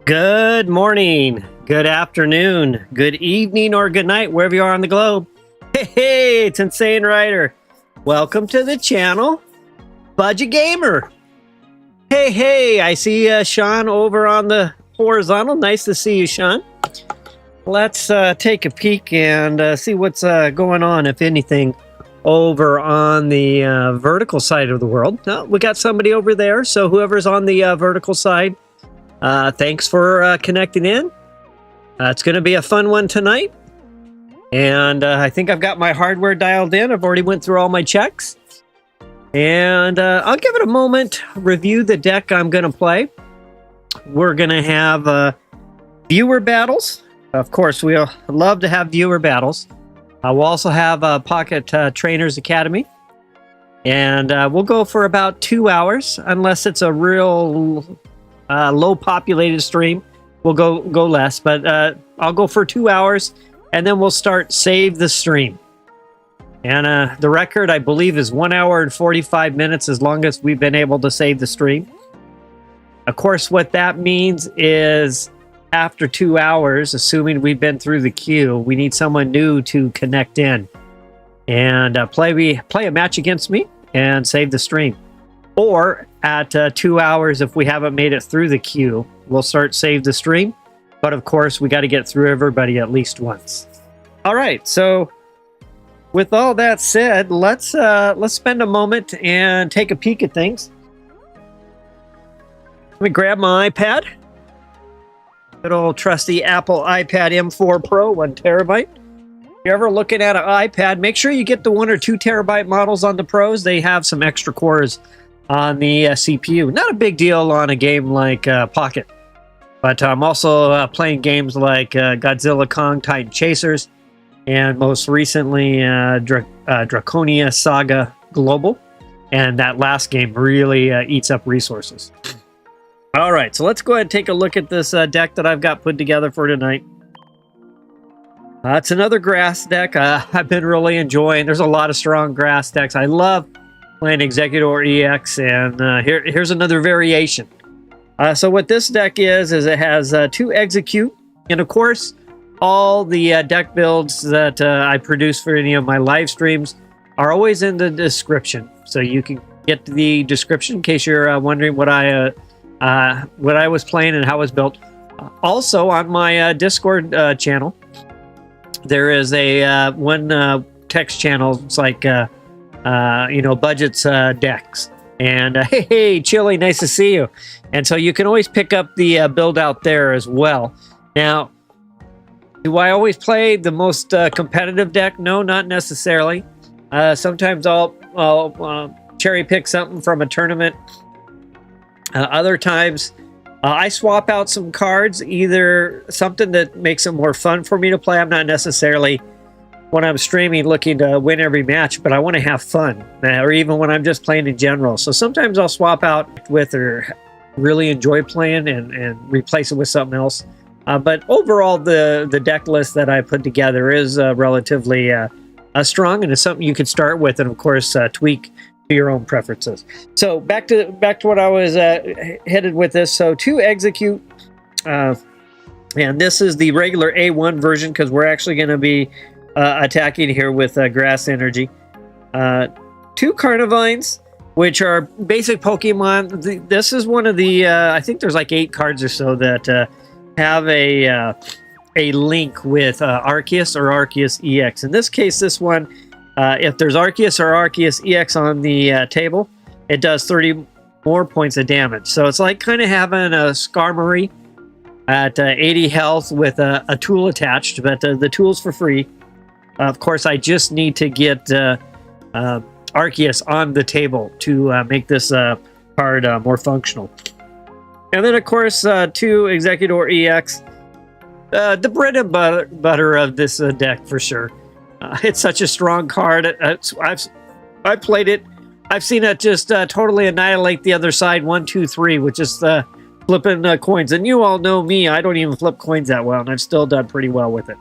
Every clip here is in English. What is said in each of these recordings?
Good morning, good afternoon, good evening, or good night, wherever you are on the globe. Hey, it's Insane Rider. Welcome to the channel, Budget Gamer. Hey, I see Sean over on the horizontal. Nice to see you, Sean. Let's take a peek and see what's going on, if anything, over on the vertical side of the world. We got somebody over there, so whoever's on the vertical side, thanks for connecting in. It's going to be a fun one tonight. And I think I've got my hardware dialed in. I've already went through all my checks. And I'll give it a moment, review the deck I'm going to play. We're going to have viewer battles. Of course, we'll love to have viewer battles. We'll also have Pocket Trainers Academy. And we'll go for about 2 hours, unless it's a real low populated stream. We'll go less, but I'll go for 2 hours, and then we'll start Save the Stream. And the record, I believe, is 1 hour and 45 minutes, as long as we've been able to save the stream. Of course, what that means is after 2 hours, assuming we've been through the queue, we need someone new to connect in and play a match against me and save the stream. Or at 2 hours, if we haven't made it through the queue, we'll start Save the Stream. But of course, we got to get through everybody at least once. All right, so with all that said, let's spend a moment and take a peek at things. Let me grab my iPad. Good old trusty Apple iPad M4 Pro, 1 terabyte. If you're ever looking at an iPad, make sure you get the 1 or 2 terabyte models on the Pros. They have some extra cores on the CPU. Not a big deal on a game like Pocket. But I'm also playing games like Godzilla Kong Titan Chasers, and most recently Draconia Saga Global. And that last game really eats up resources. All right, so let's go ahead and take a look at this deck that I've got put together for tonight. It's another grass deck. I've been really enjoying. There's a lot of strong grass decks. I love playing Exeggutor EX, and here's another variation. So what this deck is it has 2 Exeggcut, and of course, all the deck builds that I produce for any of my live streams are always in the description. So you can get the description in case you're wondering what I was playing and how it was built. Also, on my Discord channel, there is a one text channel. It's like budgets decks. And hey, Chili, nice to see you. And so you can always pick up the build out there as well. Now, do I always play the most competitive deck? No, not necessarily. Sometimes I'll cherry pick something from a tournament. Other times, I swap out some cards, either something that makes it more fun for me to play. I'm not necessarily when I'm streaming looking to win every match, but I want to have fun, or even when I'm just playing in general. So sometimes I'll swap out with or really enjoy playing and replace it with something else. But overall, the deck list that I put together is relatively strong, and it's something you could start with, and of course tweak to your own preferences. So back to what I was headed with this. So to Exeggcut, and this is the regular A1 version because we're actually going to be attacking here with grass energy. 2 Carnivines, which are basic Pokemon. This is one of the I think there's like 8 cards or so that have a link with Arceus or Arceus EX. In this case, this one, if there's Arceus or Arceus EX on the table, it does 30 more points of damage. So it's like kind of having a Skarmory at 80 health with a tool attached, but the tool's for free. Of course, I just need to get Arceus on the table to make this card more functional. And then, of course, 2 Exeggutor EX. The bread and butter of this deck, for sure. It's such a strong card. I've played it. I've seen it just totally annihilate the other side, 1, 2, 3, which is flipping coins. And you all know me. I don't even flip coins that well, and I've still done pretty well with it.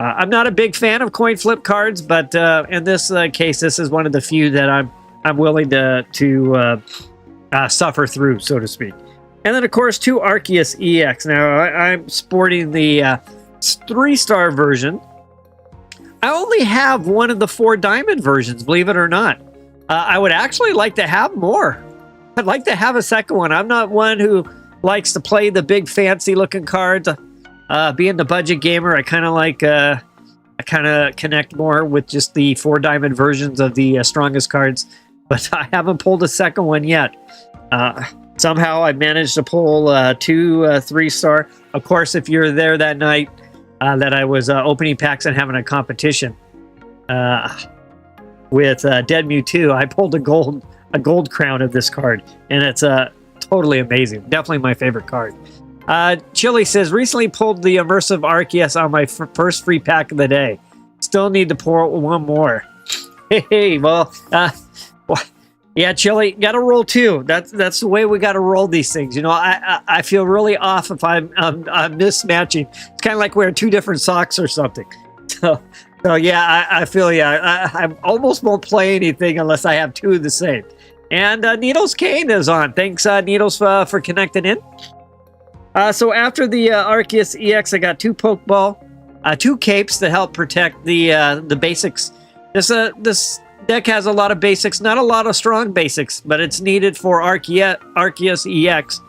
I'm not a big fan of coin flip cards, but in this case, this is one of the few that I'm willing to suffer through, so to speak. And then, of course, 2 Arceus EX. Now, I'm sporting the 3-star version. I only have one of the 4 diamond versions, believe it or not. I would actually like to have more. I'd like to have a second one. I'm not one who likes to play the big fancy-looking cards. Being the budget gamer, I kind of like... I kind of connect more with just the 4 diamond versions of the strongest cards. But I haven't pulled a second one yet. Somehow I managed to pull 2 3-star. Of course, if you're there that night that I was opening packs and having a competition with Dead Mewtwo, I pulled a gold crown of this card, and it's totally amazing. Definitely my favorite card. Chili says, recently pulled the immersive Arceus on my first free pack of the day. Still need to pour 1 more. Hey, well, yeah, Chili, got to roll 2. That's the way we got to roll these things. You know, I feel really off if I'm mismatching. It's kind of like wearing 2 different socks or something. So yeah, I feel, yeah, I almost won't play anything unless I have 2 of the same. And Needles Kane is on. Thanks, Needles, for connecting in. So after the Arceus EX, I got 2 Pokeball, 2 Capes to help protect the basics. This deck has a lot of basics, not a lot of strong basics, but it's needed for Arceus EX,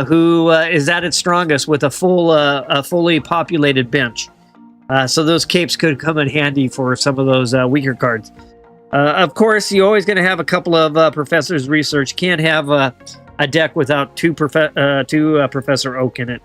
who is at its strongest with a fully populated bench. So those capes could come in handy for some of those weaker cards. Of course, you're always going to have a couple of Professor's Research. Can't have a deck without 2 Professor Oak in it.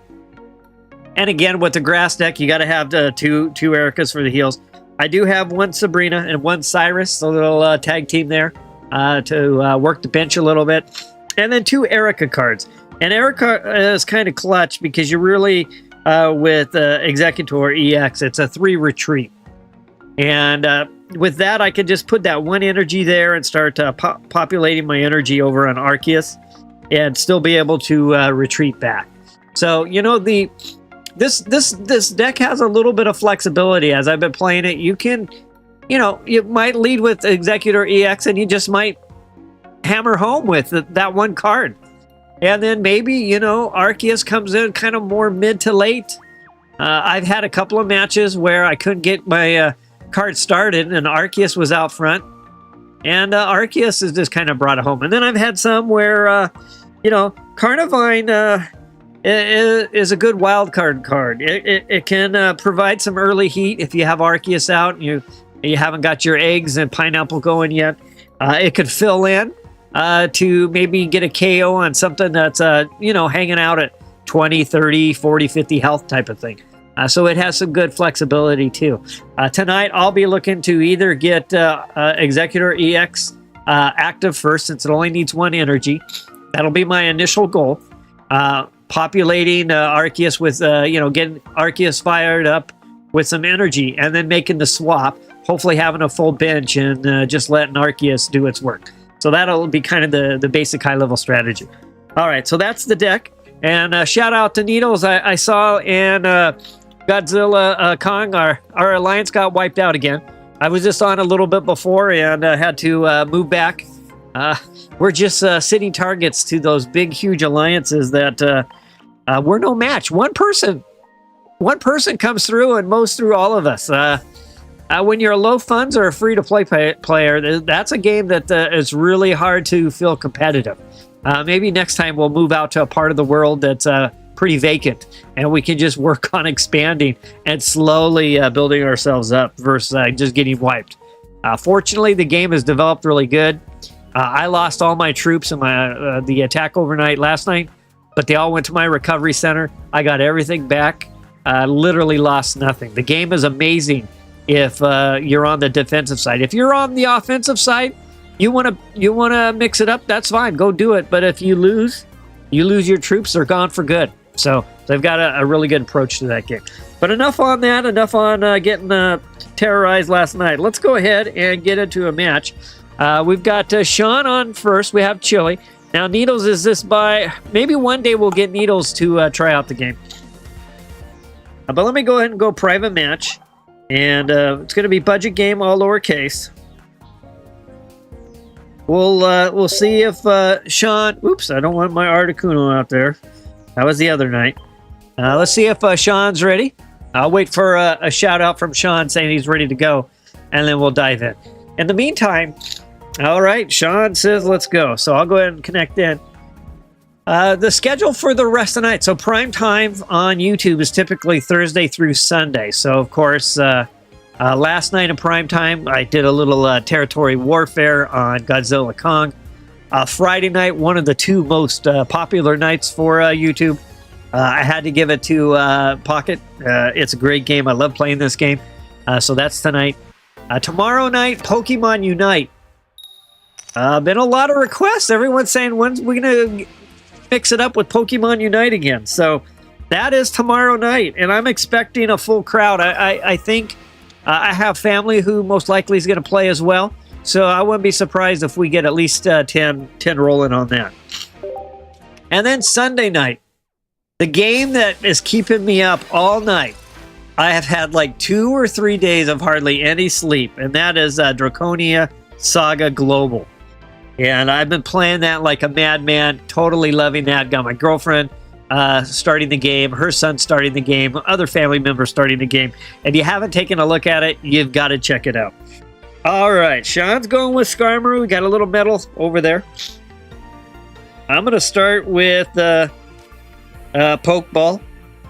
And again, with the grass deck, you got to have two Erikas for the heals. I do have 1 Sabrina and 1 Cyrus, a little tag team there to work the bench a little bit. And then 2 Erika cards. And Erika is kind of clutch because you really, with Exeggutor EX, it's a 3 retreat. And with that, I can just put that 1 energy there and start populating my energy over on Arceus and still be able to retreat back. So, you know, this deck has a little bit of flexibility. As I've been playing it, you can, you know, you might lead with Exeggutor EX and you just might hammer home with that 1 card. And then maybe, you know, Arceus comes in kind of more mid to late. I've had a couple of matches where I couldn't get my card started and Arceus was out front. And Arceus has just kind of brought it home. And then I've had some where, you know, Carnivine is a good wild card. It can provide some early heat if you have Arceus out and you haven't got your eggs and pineapple going yet. It could fill in to maybe get a KO on something that's, you know, hanging out at 20, 30, 40, 50 health type of thing. So it has some good flexibility too. Tonight, I'll be looking to either get Exeggutor EX active first, since it only needs 1 energy. That'll be my initial goal. Populating Arceus with, you know, getting Arceus fired up with some energy, and then making the swap, hopefully having a full bench and just letting Arceus do its work. So that'll be kind of the basic high-level strategy. All right, so that's the deck. And shout out to Needles. I saw in Godzilla Kong, our alliance got wiped out again. I was just on a little bit before and had to move back. We're just sitting targets to those big, huge alliances that we're no match. One person comes through and mows through all of us. When you're a low funds or a free-to-play player, that's a game that is really hard to feel competitive. Maybe next time we'll move out to a part of the world that's pretty vacant, and we can just work on expanding and slowly building ourselves up versus just getting wiped. Fortunately, the game has developed really good. I lost all my troops in my the attack overnight last night, but they all went to my recovery center. I got everything back. Literally lost nothing. The game is amazing if you're on the defensive side. If you're on the offensive side, you want to mix it up, that's fine. Go do it. But if you lose your troops, they're gone for good. So they've got a really good approach to that game. But enough on that. Enough on getting terrorized last night. Let's go ahead and get into a match. We've got Sean on first. We have Chili. Now, Needles is this by... Maybe one day we'll get Needles to try out the game. But let me go ahead and go private match. And it's going to be budget game, all lowercase. We'll see if Sean... Oops, I don't want my Articuno out there. That was the other night. Let's see if Sean's ready. I'll wait for a shout out from Sean saying he's ready to go, and then we'll dive in. In the meantime, all right, Sean says let's go. So I'll go ahead and connect in. The schedule for the rest of the night. So prime time on YouTube is typically Thursday through Sunday. So, of course, last night in prime time, I did a little territory warfare on Godzilla Kong. Friday night, one of the two most popular nights for YouTube. I had to give it to Pocket. It's a great game. I love playing this game. So that's tonight. Tomorrow night, Pokemon Unite. Been a lot of requests. Everyone's saying, when's we going to mix it up with Pokemon Unite again? So that is tomorrow night, and I'm expecting a full crowd. I think I have family who most likely is going to play as well. So I wouldn't be surprised if we get at least 10 rolling on that. And then Sunday night, the game that is keeping me up all night. I have had like 2 or 3 days of hardly any sleep, and that is Draconia Saga Global. And I've been playing that like a madman, totally loving that. Got my girlfriend starting the game, her son starting the game, other family members starting the game. If you haven't taken a look at it, you've got to check it out. All right, Sean's going with Skarmory. We got a little medal over there. I'm going to start with Pokeball.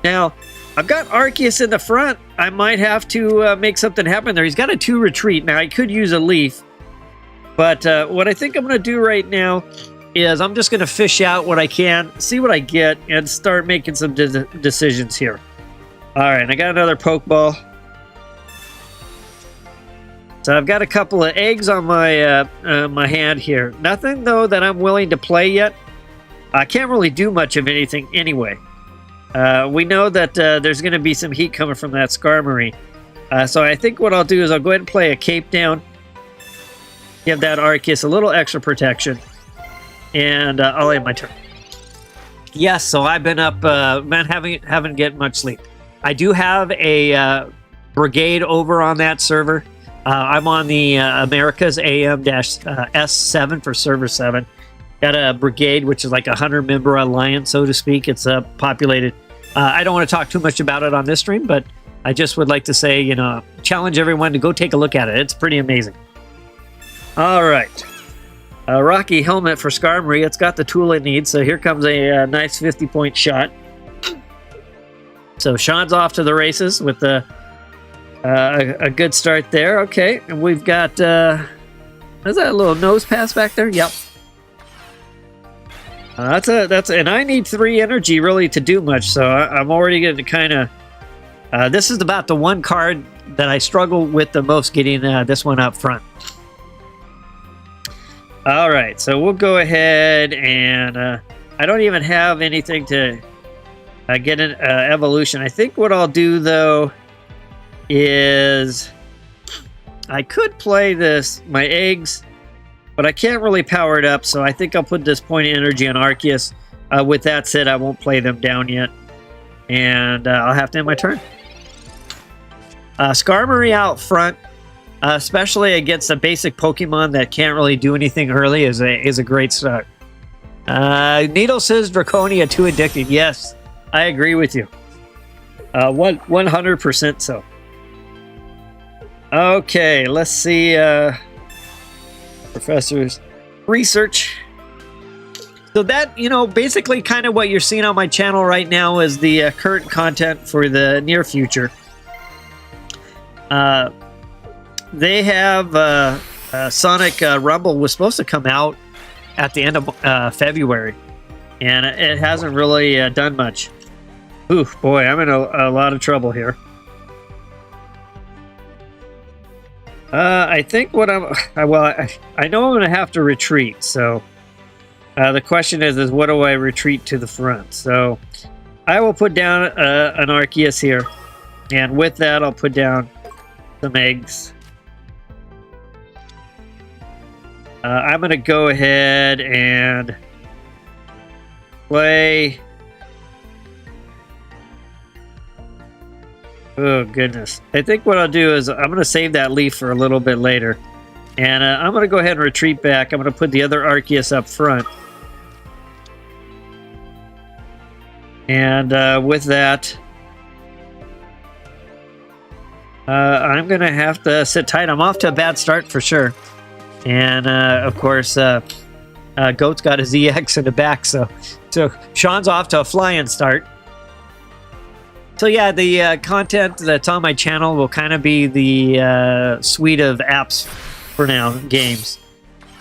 Now, I've got Arceus in the front. I might have to make something happen there. He's got a 2 retreat. Now, I could use a leaf. But what I think I'm going to do right now is I'm just going to fish out what I can, see what I get, and start making some decisions here. All right, I got another Pokeball. So I've got a couple of eggs on my my hand here. Nothing, though, that I'm willing to play yet. I can't really do much of anything anyway. We know that there's going to be some heat coming from that Skarmory. So I think what I'll do is I'll go ahead and play a Cape Down. Give that Arceus a little extra protection. And I'll end my turn. Yes, so I've been up, haven't get much sleep. I do have a brigade over on that server. I'm on the Americas AM-S7 for server 7. Got a brigade, which is like a 100-member alliance, so to speak. It's populated. I don't want to talk too much about it on this stream, but I just would like to say, you know, challenge everyone to go take a look at it. It's pretty amazing. All right. A Rocky helmet for Skarmory. It's got the tool it needs, so here comes a nice 50-point shot. So Sean's off to the races with a good start there. Okay, and we've got... is that a little nose pass back there? Yep. And I need 3 energy really to do much, so I'm already going to kind of... this is about the one card that I struggle with the most, getting this one up front. All right, so we'll go ahead and I don't even have anything to get an evolution. I think what I'll do, though, is I could play my eggs, but I can't really power it up, so I think I'll put this point of energy on Arceus. With that said, I won't play them down yet, and I'll have to end my turn. Skarmory out front, especially against a basic Pokemon that can't really do anything early, is a great start. Needle says Draconia too addicted. Yes, I agree with you. 100% so. Okay, let's see. Professor's research. So that, basically kind of what you're seeing on my channel right now is the current content for the near future. They have Sonic Rumble was supposed to come out at the end of February, and it hasn't really done much. Ooh, boy, I'm in a lot of trouble here. I think what I know I'm going to have to retreat, so the question is what do I retreat to the front? So I will put down an Arceus here, and with that I'll put down some eggs. I'm going to go ahead and play... Oh, goodness. I think what I'll do is I'm going to save that leaf for a little bit later. And I'm going to go ahead and retreat back. I'm going to put the other Arceus up front. And with that, I'm going to have to sit tight. I'm off to a bad start for sure. And, of course, Goat's got his EX in the back. So Sean's off to a flying start. So yeah, the content that's on my channel will kind of be the suite of apps for now, games.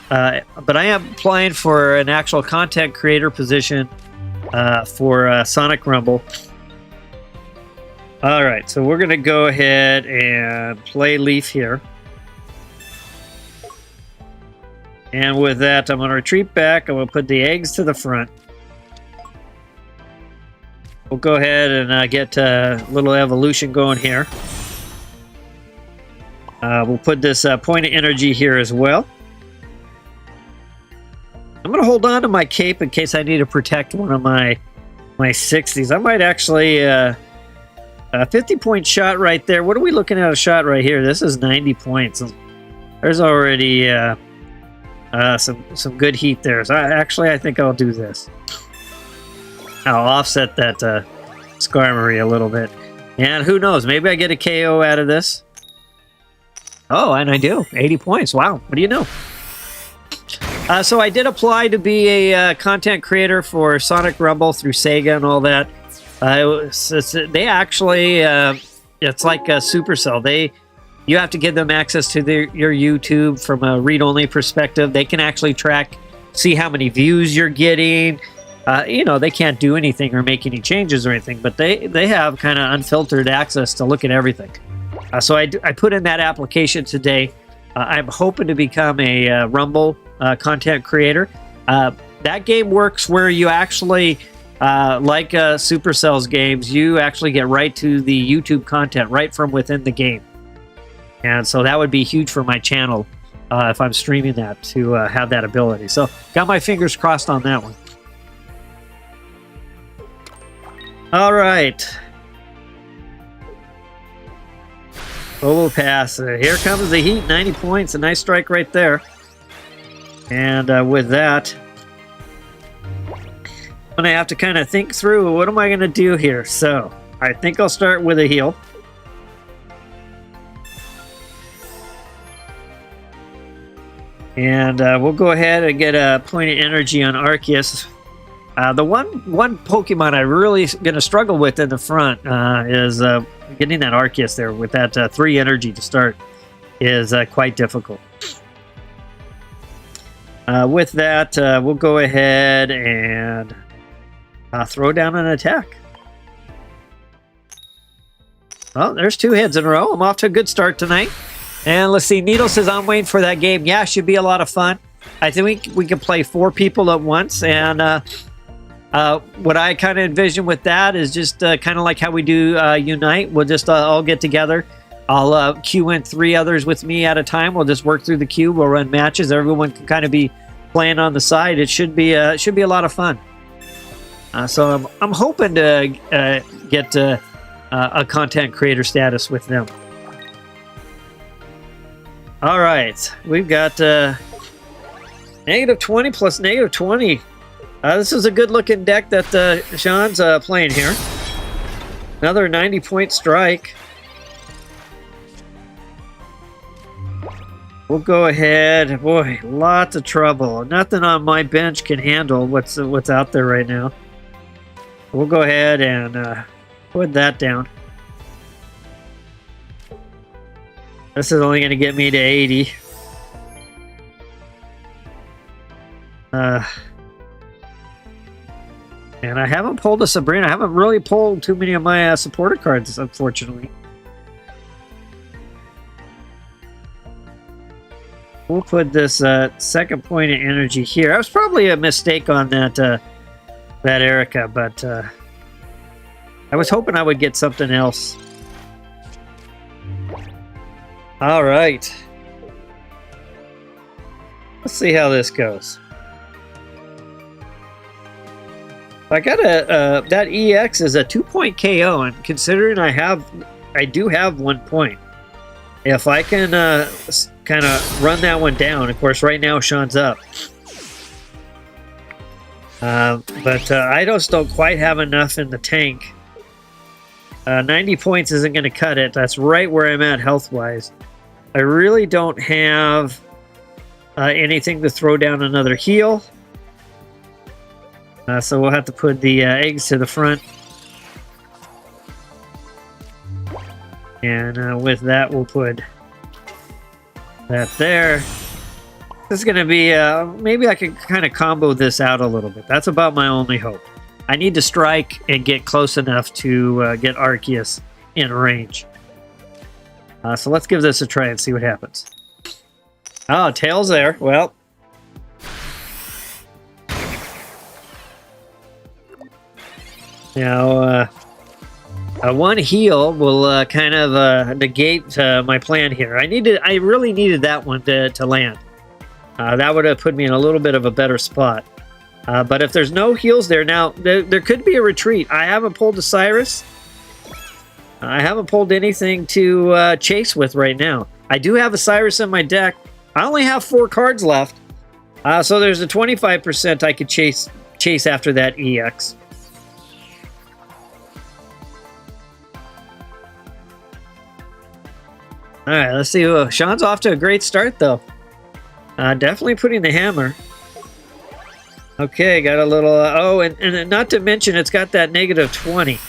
But I am applying for an actual content creator position for Sonic Rumble. All right, so we're going to go ahead and play Leaf here. And with that, I'm going to retreat back. I'm going to put the eggs to the front. We'll go ahead and get a little evolution going here. We'll put this point of energy here as well. I'm going to hold on to my cape in case I need to protect one of my 60s. I might actually... a 50-point shot right there. What are we looking at a shot right here? This is 90 points. There's already some good heat there. So I think I'll do this. I'll offset that Skarmory a little bit. And who knows? Maybe I get a KO out of this. Oh, and I do. 80 points. Wow. What do you know? So I did apply to be a content creator for Sonic Rumble through Sega and all that. They actually, it's like Supercell. You have to give them access to your YouTube from a read-only perspective. They can actually see how many views you're getting. They can't do anything or make any changes or anything, but they have kind of unfiltered access to look at everything. So I put in that application today. I'm hoping to become a Rumble content creator. That game works where you actually... like Supercell's games, you actually get right to the YouTube content right from within the game. And so that would be huge for my channel if I'm streaming that to have that ability. So got my fingers crossed on that one. All right. Solo pass. Here comes the heat. 90 points. A nice strike right there. And with that... I'm going to have to kind of think through what am I going to do here. So I think I'll start with a heal. And we'll go ahead and get a point of energy on Arceus. The one Pokemon I really going to struggle with in the front is getting that Arceus there with that 3 energy to start is quite difficult. With that, we'll go ahead and throw down an attack. Well, there's 2 hits in a row. I'm off to a good start tonight. And let's see, Needle says, I'm waiting for that game. Yeah, should be a lot of fun. I think we can play 4 people at once. And what I kind of envision with that is just kind of like how we do Unite. We'll just all get together. I'll queue in 3 others with me at a time. We'll just work through the queue. We'll run matches. Everyone can kind of be playing on the side. It should be a lot of fun. So I'm hoping to get a content creator status with them. All right, we've got -20 plus -20. This is a good-looking deck that Sean's playing here. Another 90-point strike. We'll go ahead. Boy, lots of trouble. Nothing on my bench can handle what's out there right now. We'll go ahead and put that down. This is only going to get me to 80. And I haven't pulled a Sabrina. I haven't really pulled too many of my supporter cards, unfortunately. We'll put this second point of energy here. That was probably a mistake on that Erika, but I was hoping I would get something else. All right. Let's see how this goes. I got that EX is a 2-point KO, and considering I do have 1 point. If I can kind of run that one down, of course, right now Sean's up. But I just don't quite have enough in the tank. 90 points isn't going to cut it. That's right where I'm at health-wise. I really don't have anything to throw down another heal. So we'll have to put the eggs to the front. And with that, we'll put that there. This is going to be, maybe I can kind of combo this out a little bit. That's about my only hope. I need to strike and get close enough to get Arceus in range. So let's give this a try and see what happens. Oh, tail's there. Well. Now, one heal will kind of negate my plan here. I really needed that one to land. That would have put me in a little bit of a better spot. But if there's no heals there, now there could be a retreat. I haven't pulled a Cyrus. I haven't pulled anything to chase with right now. I do have a Cyrus in my deck. I only have 4 cards left. So there's a 25% I could chase after that EX. All right, let's see. Sean's off to a great start, though. Definitely putting the hammer. Okay, got a little... oh, and not to mention, it's got that -20.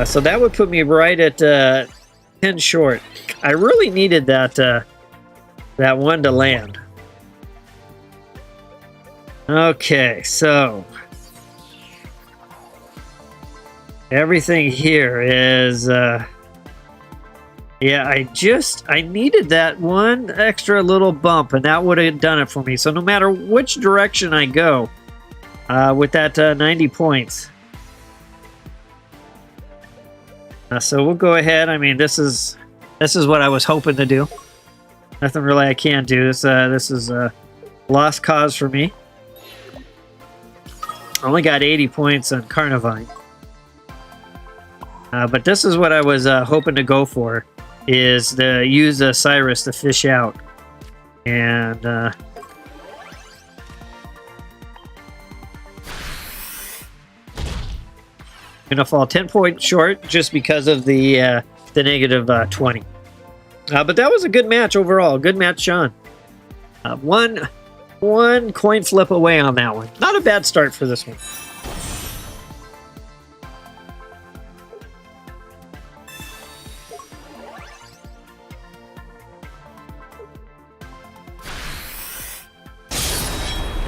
So that would put me right at 10 short. I really needed that one to land. Okay, so... everything here is... yeah, I needed that one extra little bump, and that would have done it for me. So no matter which direction I go with that 90 points. So we'll go ahead. I mean, this is what I was hoping to do. Nothing really I can do. This is a lost cause for me. I only got 80 points on Carnivine. But this is what I was hoping to go for. Is to use a Cyrus to fish out. And gonna fall 10 points short just because of the -20. But that was a good match overall. Good match, Sean. One coin flip away on that one. Not a bad start for this one.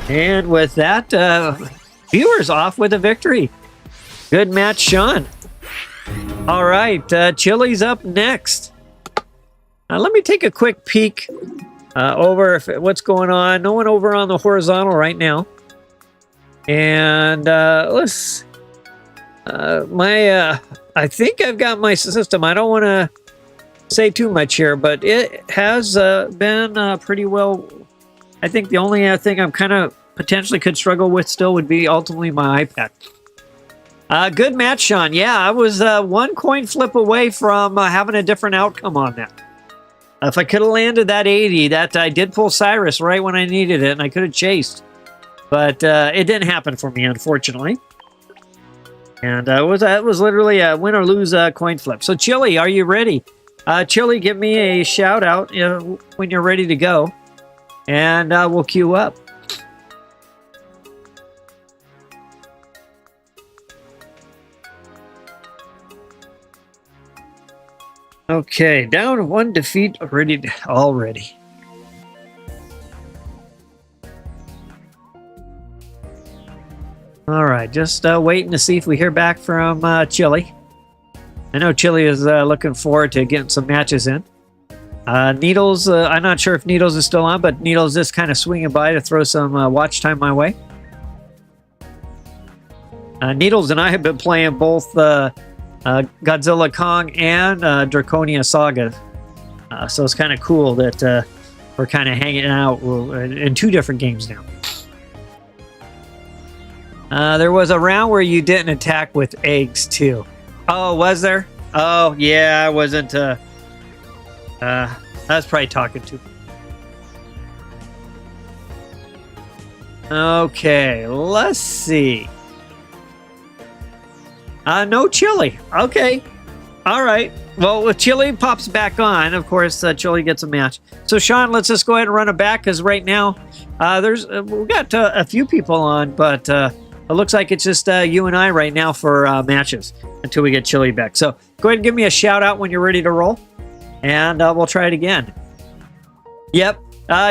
And with that, viewers off with a victory. Good match, Sean. All right, Chili's up next. Let me take a quick peek over what's going on. No one over on the horizontal right now. And let's... I think I've got my system. I don't want to say too much here, but it has been pretty well. I think the only thing I'm kind of potentially could struggle with still would be ultimately my iPad. Good match, Sean. Yeah, I was one coin flip away from having a different outcome on that. If I could have landed that 80, that I did pull Cyrus right when I needed it, and I could have chased. But it didn't happen for me, unfortunately. And it was literally a win or lose coin flip. So, Chili, are you ready? Chili, give me a shout out when you're ready to go. And we'll queue up. Okay, down one defeat already. All right, just waiting to see if we hear back from Chili. I know Chili is looking forward to getting some matches in. Needles, I'm not sure if Needles is still on, but Needles is kind of swinging by to throw some watch time my way. Needles and I have been playing both Godzilla Kong and Draconia Saga. So it's kind of cool that we're kind of hanging out in two different games now. There was a round where you didn't attack with eggs too. Oh, was there? Oh, yeah, I wasn't. I was probably talking to. Okay, let's see. No Chili. Okay. All right. Well, if Chili pops back on, of course, Chili gets a match. So, Sean, let's just go ahead and run it back because right now, we've got a few people on, but it looks like it's just you and I right now for matches until we get Chili back. So, go ahead and give me a shout out when you're ready to roll, and we'll try it again. Yep.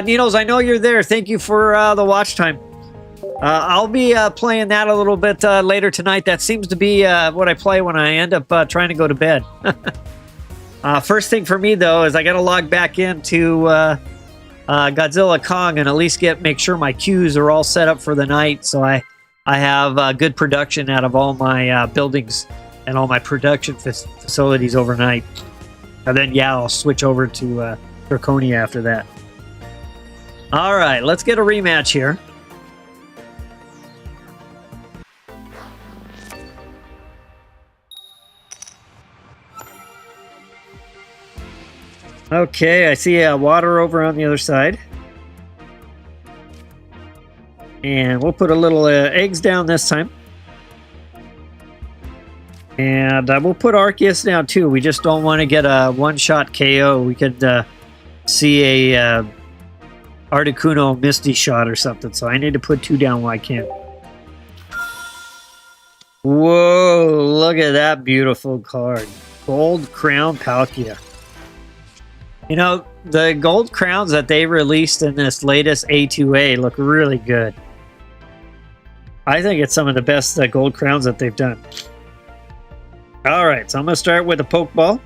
Needles, I know you're there. Thank you for the watch time. I'll be playing that a little bit later tonight. That seems to be what I play when I end up trying to go to bed. First thing for me, though, is I got to log back into Godzilla Kong and at least make sure my queues are all set up for the night, so I have good production out of all my buildings and all my production facilities overnight. And then, yeah, I'll switch over to Draconia after that. All right, let's get a rematch here. Okay, I see water over on the other side. And we'll put a little eggs down this time. And we'll put Arceus down too. We just don't want to get a one-shot KO. We could see a Articuno Misty shot or something. So I need to put 2 down while I can. Whoa, look at that beautiful card. Gold Crown Palkia. You know, the gold crowns that they released in this latest A2a look really good. I think it's some of the best gold crowns that they've done. All right, so I'm going to start with a Pokeball.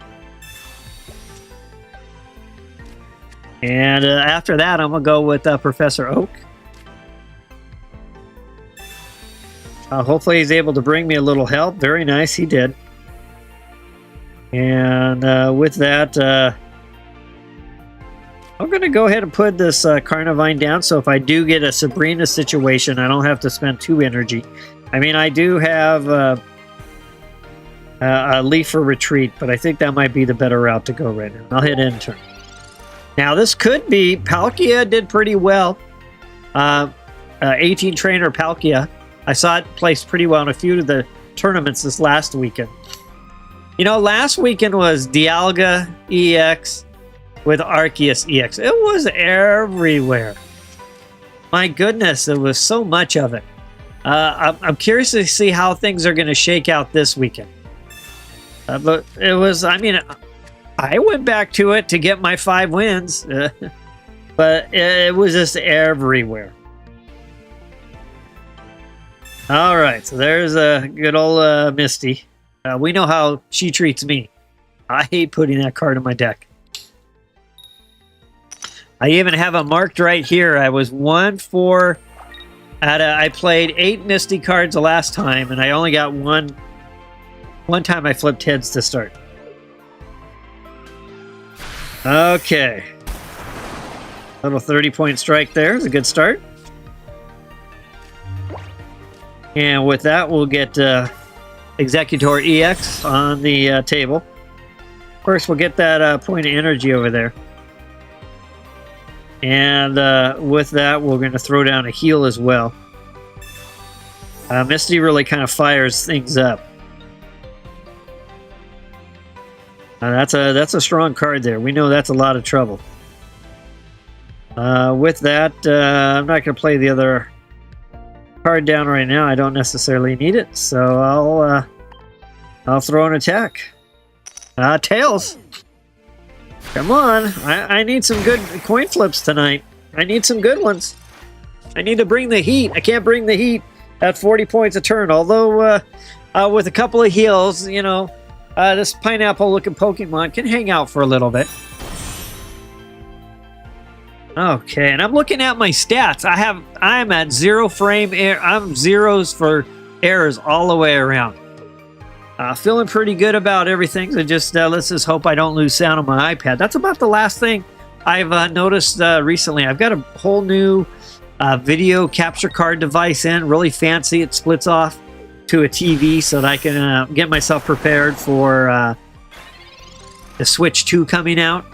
And after that, I'm going to go with Professor Oak. Hopefully he's able to bring me a little help. Very nice, he did. And with that... I'm going to go ahead and put this Carnivine down, so if I do get a Sabrina situation, I don't have to spend 2 energy. I mean, I do have a Leaf for Retreat, but I think that might be the better route to go right now. I'll hit Intern. Now, this could be... Palkia did pretty well. 18 Trainer Palkia. I saw it placed pretty well in a few of the tournaments this last weekend. You know, last weekend was Dialga EX... with Arceus EX. It was everywhere. My goodness, there was so much of it. I'm curious to see how things are going to shake out this weekend. But it was, I mean, I went back to it to get my 5 wins. But it was just everywhere. All right, so there's a good old Misty. We know how she treats me. I hate putting that card in my deck. I even have it marked right here. I was 1-4 I played 8 Misty cards the last time, and I only got one time I flipped heads to start. Okay. Little 30-point strike there is a good start. And with that, we'll get Exeggutor EX on the table. First, we'll get that point of energy over there. And with that, we're going to throw down a heal as well. Misty really kind of fires things up. That's a strong card there. We know that's a lot of trouble. With that, I'm not going to play the other card down right now. I don't necessarily need it, so I'll throw an attack. Tails. Come on, I need some good coin flips tonight. I need some good ones. I need to bring the heat. I can't bring the heat at 40 points a turn. Although with a couple of heals, you know, this pineapple-looking Pokemon can hang out for a little bit. Okay, and I'm looking at my stats. I'm at 0 frame error. I'm zeros for errors all the way around. Feeling pretty good about everything. So just let's just hope I don't lose sound on my iPad. That's about the last thing I've noticed recently. I've got a whole new video capture card device in, really fancy. It splits off to a TV so that I can get myself prepared for the Switch 2 coming out.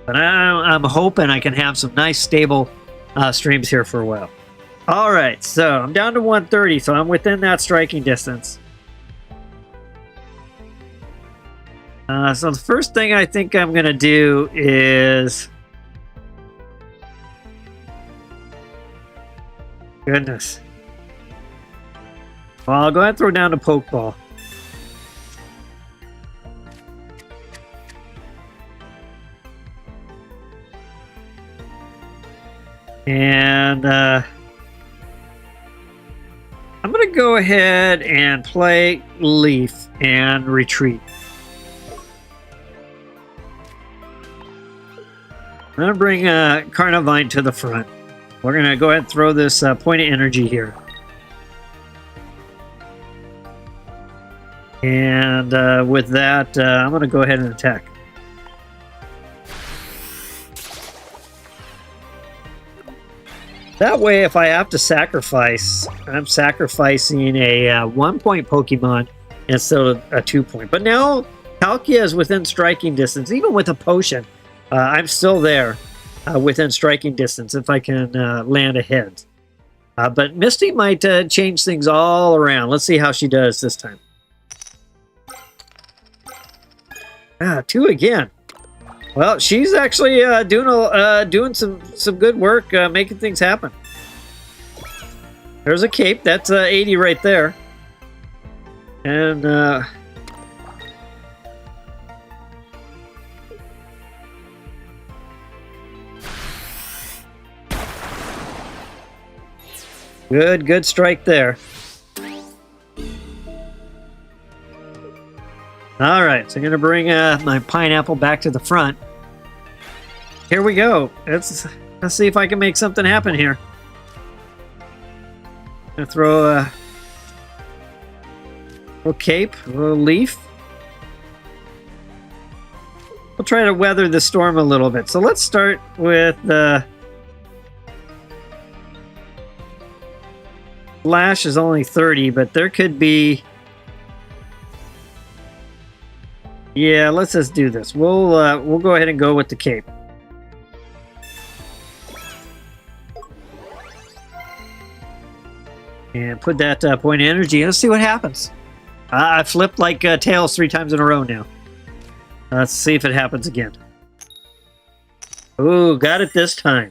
But I'm hoping I can have some nice, stable streams here for a while. All right, so I'm down to 130, so I'm within that striking distance. So the first thing I think I'm going to do is... Goodness. Well, I'll go ahead and throw down the Pokeball. And I'm going to go ahead and play Leaf and retreat. I'm going to bring Carnivine to the front. We're going to go ahead and throw this point of energy here. And with that, I'm going to go ahead and attack. That way, if I have to sacrifice, I'm sacrificing a 1-point Pokemon instead of a 2-point. But now, Palkia is within striking distance. Even with a potion, I'm still there within striking distance if I can land a hit. But Misty might change things all around. Let's see how she does this time. 2 again. Well, she's actually doing some good work, making things happen. There's a cape. That's 80 right there. And good strike there. All right, so I'm gonna bring my pineapple back to the front. Here we go. Let's see if I can make something happen here. I'm gonna throw a little cape, a little leaf. We'll try to weather the storm a little bit. So let's start with the Lash is only 30, but there could be... Yeah, let's just do this. We'll go ahead and go with the cape. And put that point of energy. Let's see what happens. I flipped like tails 3 times in a row now. Let's see if it happens again. Ooh, got it this time.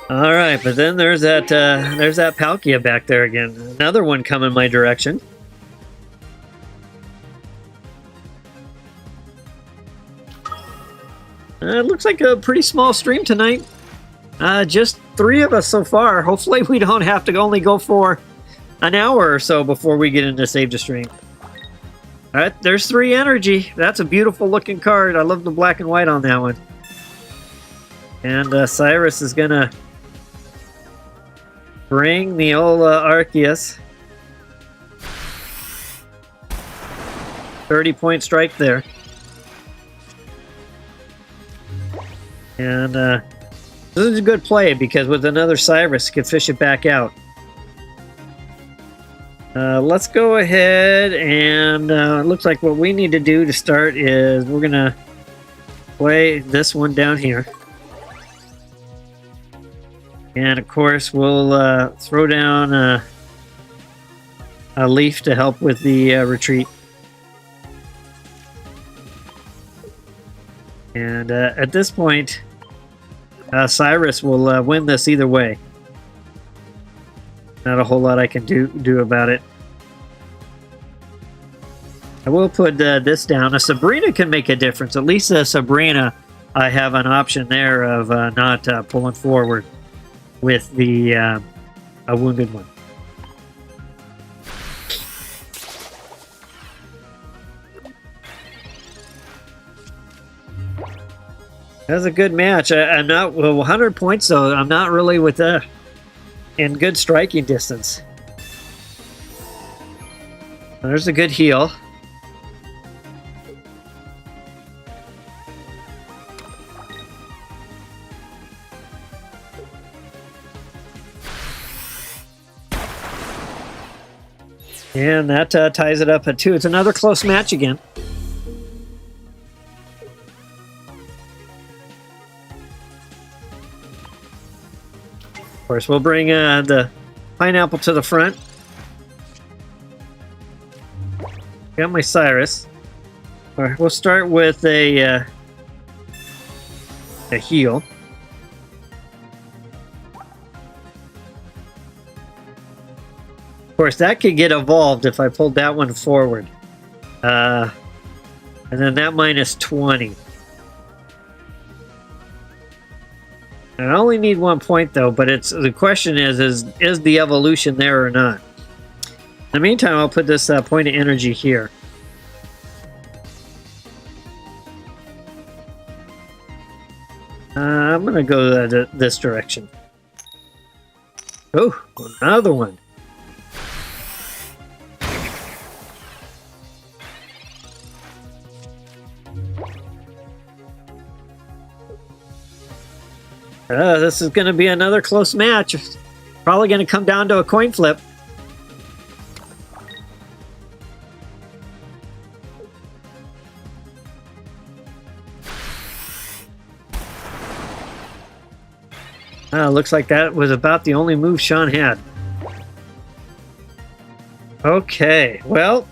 All right, but then there's that Palkia back there again. Another one coming my direction. It looks like a pretty small stream tonight. Just 3 of us so far. Hopefully we don't have to only go for an hour or so before we get into Save to Stream. All right, there's 3 energy. That's a beautiful looking card. I love the black and white on that one. And Cyrus is going to bring the old Arceus. 30-point strike there. And this is a good play because with another Cyrus, you can fish it back out. Let's go ahead and it looks like what we need to do to start is we're going to play this one down here. And of course, we'll throw down a leaf to help with the retreat. And at this point, Cyrus will win this either way. Not a whole lot I can do about it. I will put this down. A Sabrina can make a difference. At least a Sabrina, I have an option there of not pulling forward with the a wounded one. That's a good match. I'm not 100 points though. I'm not really with in good striking distance. There's a good heal. And that ties it up at 2. It's another close match again. Of course, we'll bring the pineapple to the front. Got my Cyrus. All right, we'll start with a heal. Of course, that could get evolved if I pulled that one forward. And then that minus 20. I only need 1 point though, but the question is the evolution there or not? In the meantime, I'll put this point of energy here. I'm going to go this direction. Oh, another one. This is going to be another close match. Probably going to come down to a coin flip. Looks like that was about the only move Sean had. Okay, well,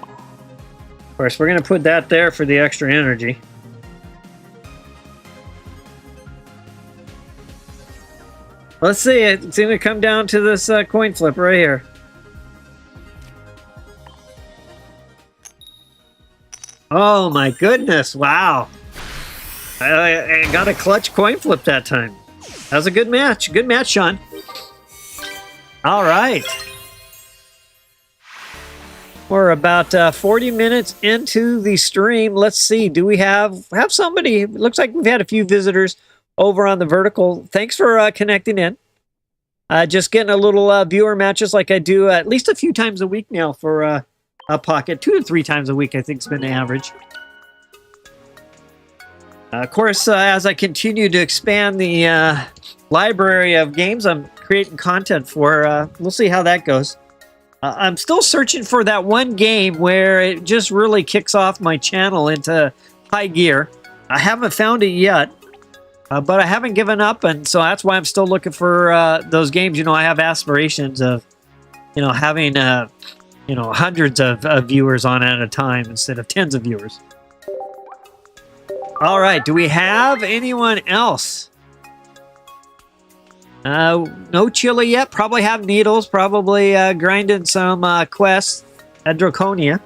of course, we're going to put that there for the extra energy. Let's see, it's going to come down to this coin flip right here. Oh my goodness, wow. I got a clutch coin flip that time. That was a good match. Good match, Sean. All right. We're about 40 minutes into the stream. Let's see, do we have somebody? It looks like we've had a few visitors over on the vertical. Thanks for connecting in. Just getting a little viewer matches like I do at least a few times a week now for a Pocket. 2 to 3 times a week, I think, has been the average. Of course, as I continue to expand the library of games I'm creating content for, we'll see how that goes. I'm still searching for that one game where it just really kicks off my channel into high gear. I haven't found it yet. But I haven't given up, and so that's why I'm still looking for those games. You know, I have aspirations of, having, hundreds of viewers on at a time instead of tens of viewers. All right, do we have anyone else? No chili yet. Probably have needles. Probably grinding some quests at Draconia.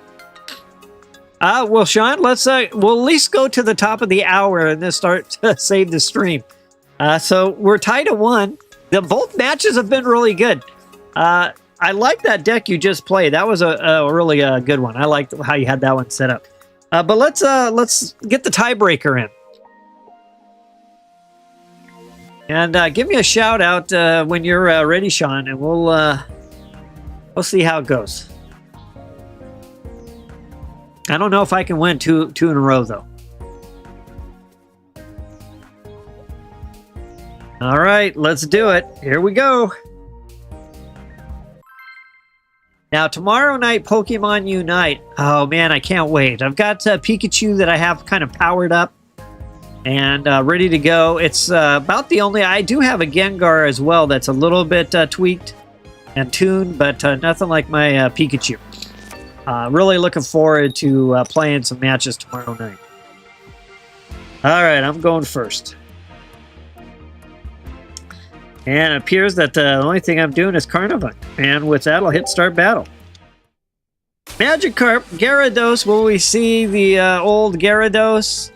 Well, Sean, let's we'll at least go to the top of the hour and then start to save the stream. So we're tied at 1. Both matches have been really good. I like that deck you just played. That was a really good one. I liked how you had that one set up. But let's get the tiebreaker in. And give me a shout out when you're ready, Sean, and we'll see how it goes. I don't know if I can win two in a row, though. All right, let's do it. Here we go. Now, tomorrow night, Pokemon Unite. Oh, man, I can't wait. I've got Pikachu that I have kind of powered up and ready to go. It's about the only... I do have a Gengar as well that's a little bit tweaked and tuned, but nothing like my Pikachu. Really looking forward to playing some matches tomorrow night. All right, I'm going first. And it appears that the only thing I'm doing is Carnivine. And with that, I'll hit start battle. Magikarp, Gyarados. Will we see the old Gyarados?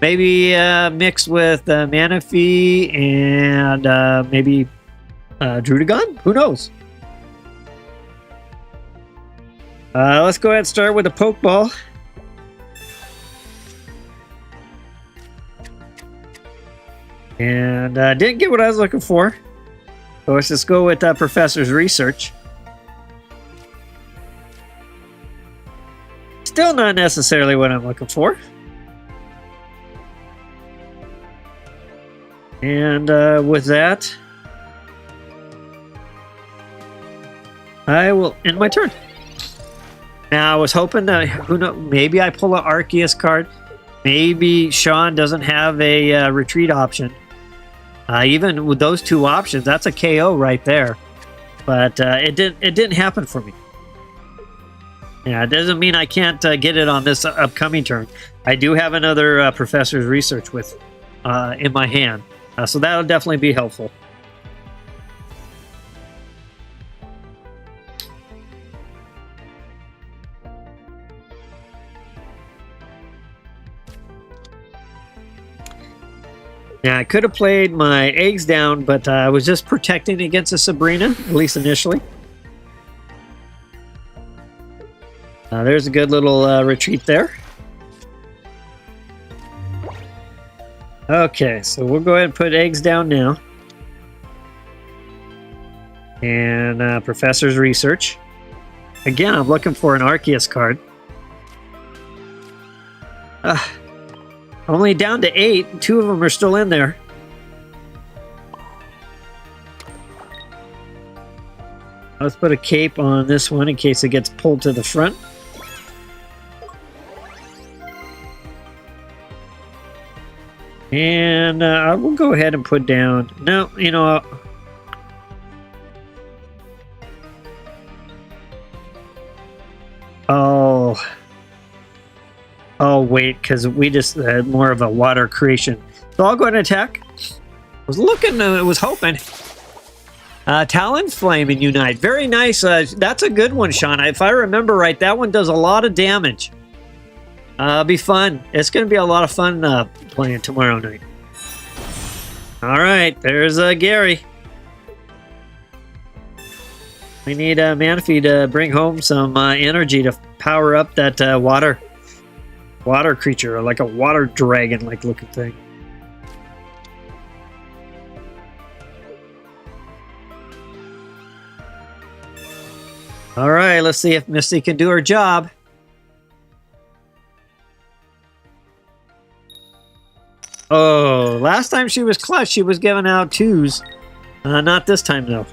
Maybe mixed with Manaphy and maybe Druddigon? Who knows? Let's go ahead and start with a Pokeball. And didn't get what I was looking for. So let's just go with Professor's Research. Still not necessarily what I'm looking for. And with that, I will end my turn. Now, I was hoping that, who knows, maybe I pull an Arceus card. Maybe Sean doesn't have a retreat option. Even with those two options, that's a KO right there. But it didn't happen for me. Yeah, it doesn't mean I can't get it on this upcoming turn. I do have another Professor's Research with in my hand, so that'll definitely be helpful. Yeah, I could have played my eggs down, but I was just protecting against a Sabrina, at least initially. There's a good little retreat there. Okay, so we'll go ahead and put eggs down now. And Professor's Research. Again, I'm looking for an Arceus card. Only down to 8. 2 of them are still in there. Let's put a cape on this one in case it gets pulled to the front. And I will go ahead and put down... No, you know... Oh, wait, because we just had more of a water creation. So I'll go ahead and attack. I was looking, was hoping. Talonflame and Unite. Very nice. That's a good one, Sean. If I remember right, that one does a lot of damage. It'll be fun. It's going to be a lot of fun playing tomorrow night. All right, there's Gary. We need Manaphy to bring home some energy to power up that water creature, like a water dragon like looking thing. All right, let's see if Misty can do her job. Oh, last time she was clutch, she was giving out 2s. Not this time, though.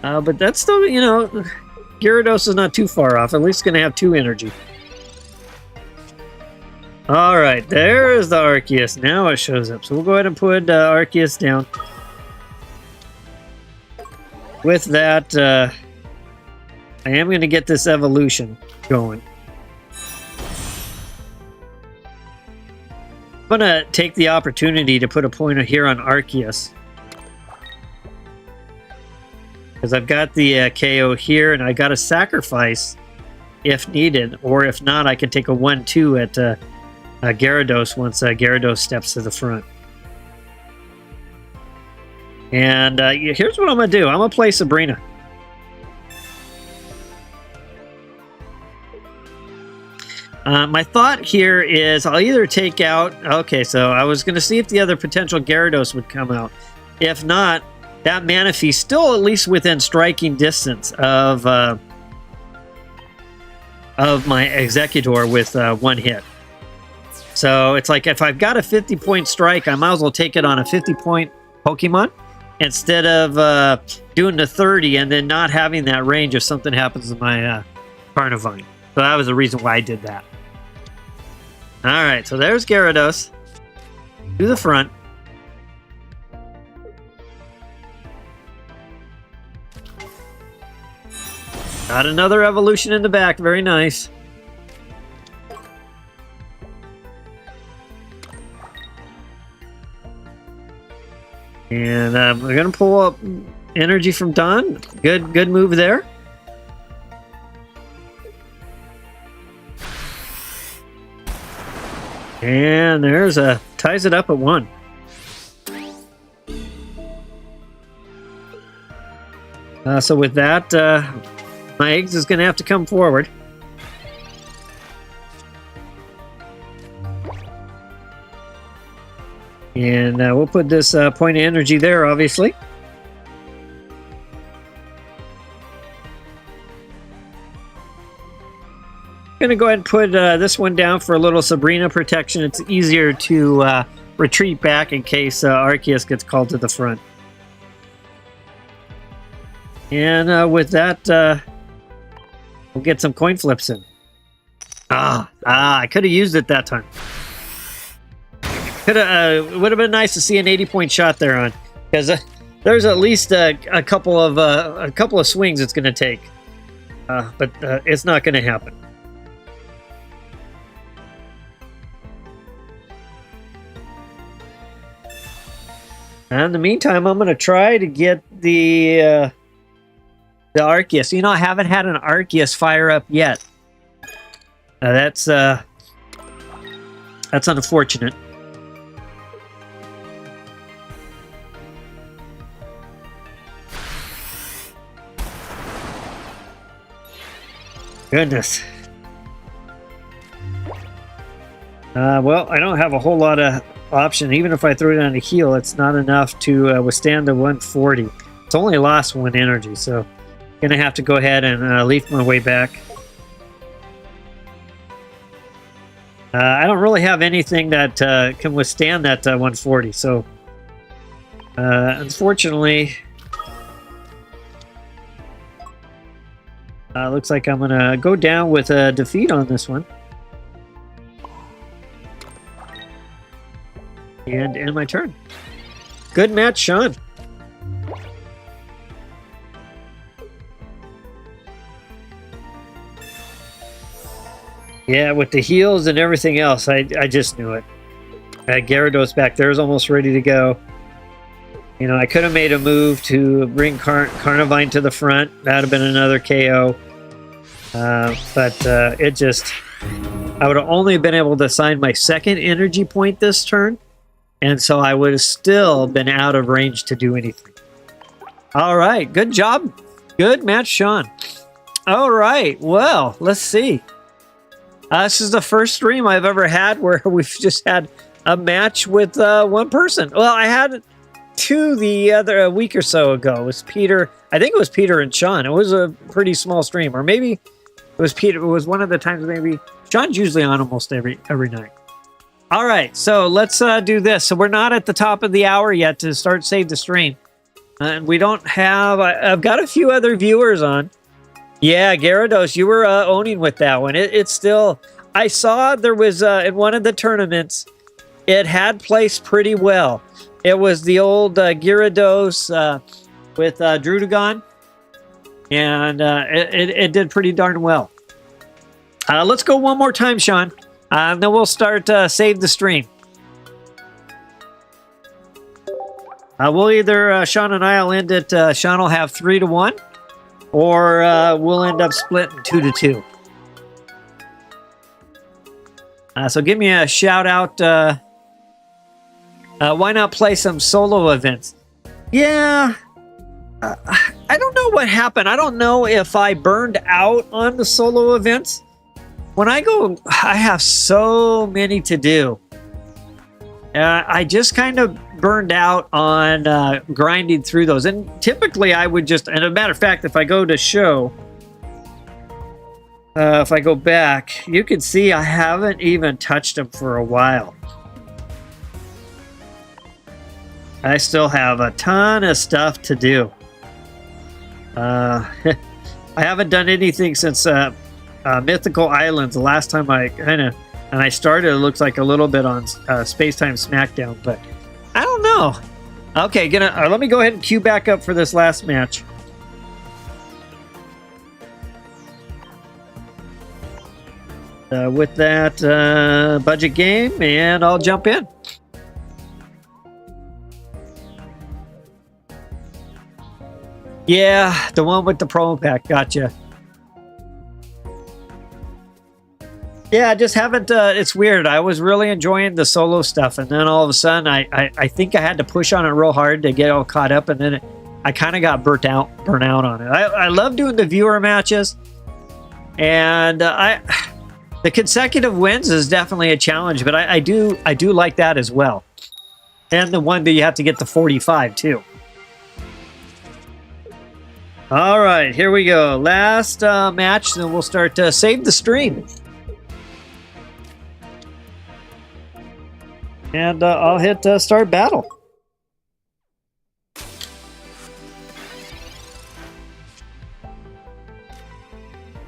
But that's still, you know, Gyarados is not too far off. At least going to have 2 energy. All right, there's the Arceus. Now it shows up. So we'll go ahead and put Arceus down. With that, I am going to get this evolution going. I'm going to take the opportunity to put a pointer here on Arceus. Because I've got the KO here, and I got a sacrifice if needed. Or if not, I can take a 1-2 at Gyarados once Gyarados steps to the front. And here's what I'm going to do. I'm going to play Sabrina. My thought here is I'll either take out... Okay, so I was going to see if the other potential Gyarados would come out. If not, that Manaphy still at least within striking distance of of my Exeggutor with one hit. So it's like if I've got a 50-point strike, I might as well take it on a 50-point Pokemon instead of doing the 30 and then not having that range if something happens to my Carnivine. So that was the reason why I did that. All right, so there's Gyarados to the front. Got another evolution in the back. Very nice. And we're going to pull up energy from Don. Good move there. And there's a ties it up at 1. So with that, my eggs is going to have to come forward. And we'll put this point of energy there, obviously. Going to go ahead and put this one down for a little Sabrina protection. It's easier to retreat back in case Arceus gets called to the front. And with that, we'll get some coin flips in. I could have used it that time. It would have been nice to see an 80-point shot there on, because there's at least a couple of swings it's going to take, but it's not going to happen. In the meantime, I'm going to try to get the Arceus. You know, I haven't had an Arceus fire up yet. That's unfortunate. Goodness. Well, I don't have a whole lot of option. Even if I throw it on a heal, it's not enough to withstand the 140. It's only lost 1 energy, so I'm going to have to go ahead and leaf my way back. I don't really have anything that can withstand that 140, so unfortunately, looks like I'm going to go down with a defeat on this one. And end my turn. Good match, Sean. Yeah, with the heals and everything else, I just knew it. Gyarados back there is almost ready to go. You know, I could have made a move to bring Carnivine to the front. That would have been another KO. But it just... I would have only been able to assign my 2nd energy point this turn. And so I would have still been out of range to do anything. All right. Good job. Good match, Sean. All right. Well, let's see. This is the first stream I've ever had where we've just had a match with one person. Well, I had 2 the other week or so ago. It was Peter. I think it was Peter and Sean. It was a pretty small stream. Or maybe it was Peter. It was one of the times maybe. Sean's usually on almost every night. All right, so let's do this. So we're not at the top of the hour yet to start Save the Stream. And we don't have... I've got a few other viewers on. Yeah, Gyarados, you were owning with that one. It's still... I saw there was, in one of the tournaments, it had placed pretty well. It was the old Gyarados with Drudagon. And it did pretty darn well. Let's go one more time, Sean. And then we'll start Save the Stream. We'll either, Sean and I will end it, Sean will have 3-1, or we'll end up splitting 2-2. So give me a shout out. Why not play some solo events? Yeah. I don't know what happened. I don't know if I burned out on the solo events. When I go, I have so many to do. I just kind of burned out on grinding through those. And typically I would just, and as a matter of fact, if I go to show, if I go back, you can see I haven't even touched them for a while. I still have a ton of stuff to do. I haven't done anything since Mythical Islands. The last time I started, it looks like a little bit on Space-Time Smackdown, but I don't know. Okay, let me go ahead and queue back up for this last match. With that budget game, and I'll jump in. Yeah, the one with the promo pack. Gotcha. Yeah, I just haven't. It's weird. I was really enjoying the solo stuff, and then all of a sudden, I think I had to push on it real hard to get all caught up, and then I kind of got burnt out on it. I love doing the viewer matches, and the consecutive wins is definitely a challenge, but I do like that as well, and the one that you have to get to 45 too. All right, here we go. Last match, then we'll start to save the stream. And I'll hit start battle.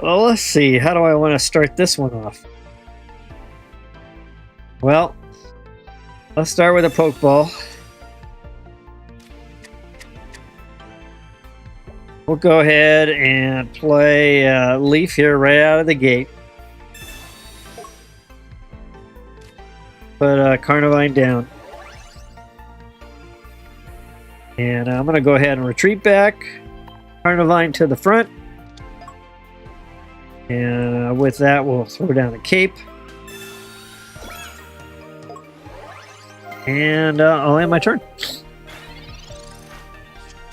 Well, let's see. How do I want to start this one off? Well, let's start with a Pokeball. We'll go ahead and play Leaf here right out of the gate. Put Carnivine down. And I'm going to go ahead and retreat back. Carnivine to the front. And with that, we'll throw down a cape. And I'll end my turn.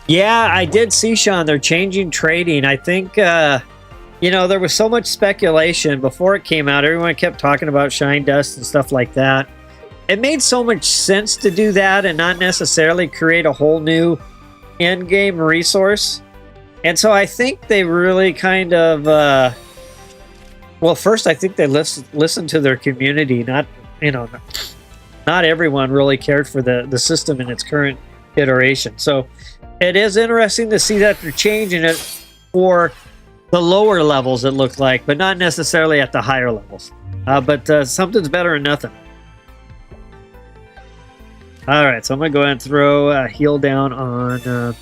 Yeah, I did see, Sean, they're changing trading. I think, you know, there was so much speculation before it came out. Everyone kept talking about Shine Dust and stuff like that. It made so much sense to do that and not necessarily create a whole new in-game resource. And so I think they really kind of, well, first, I think they listened to their community. Not everyone really cared for the system in its current iteration. So it is interesting to see that they're changing it for the lower levels, it looked like, but not necessarily at the higher levels. But something's better than nothing. All right, so I'm going to go ahead and throw a heal down on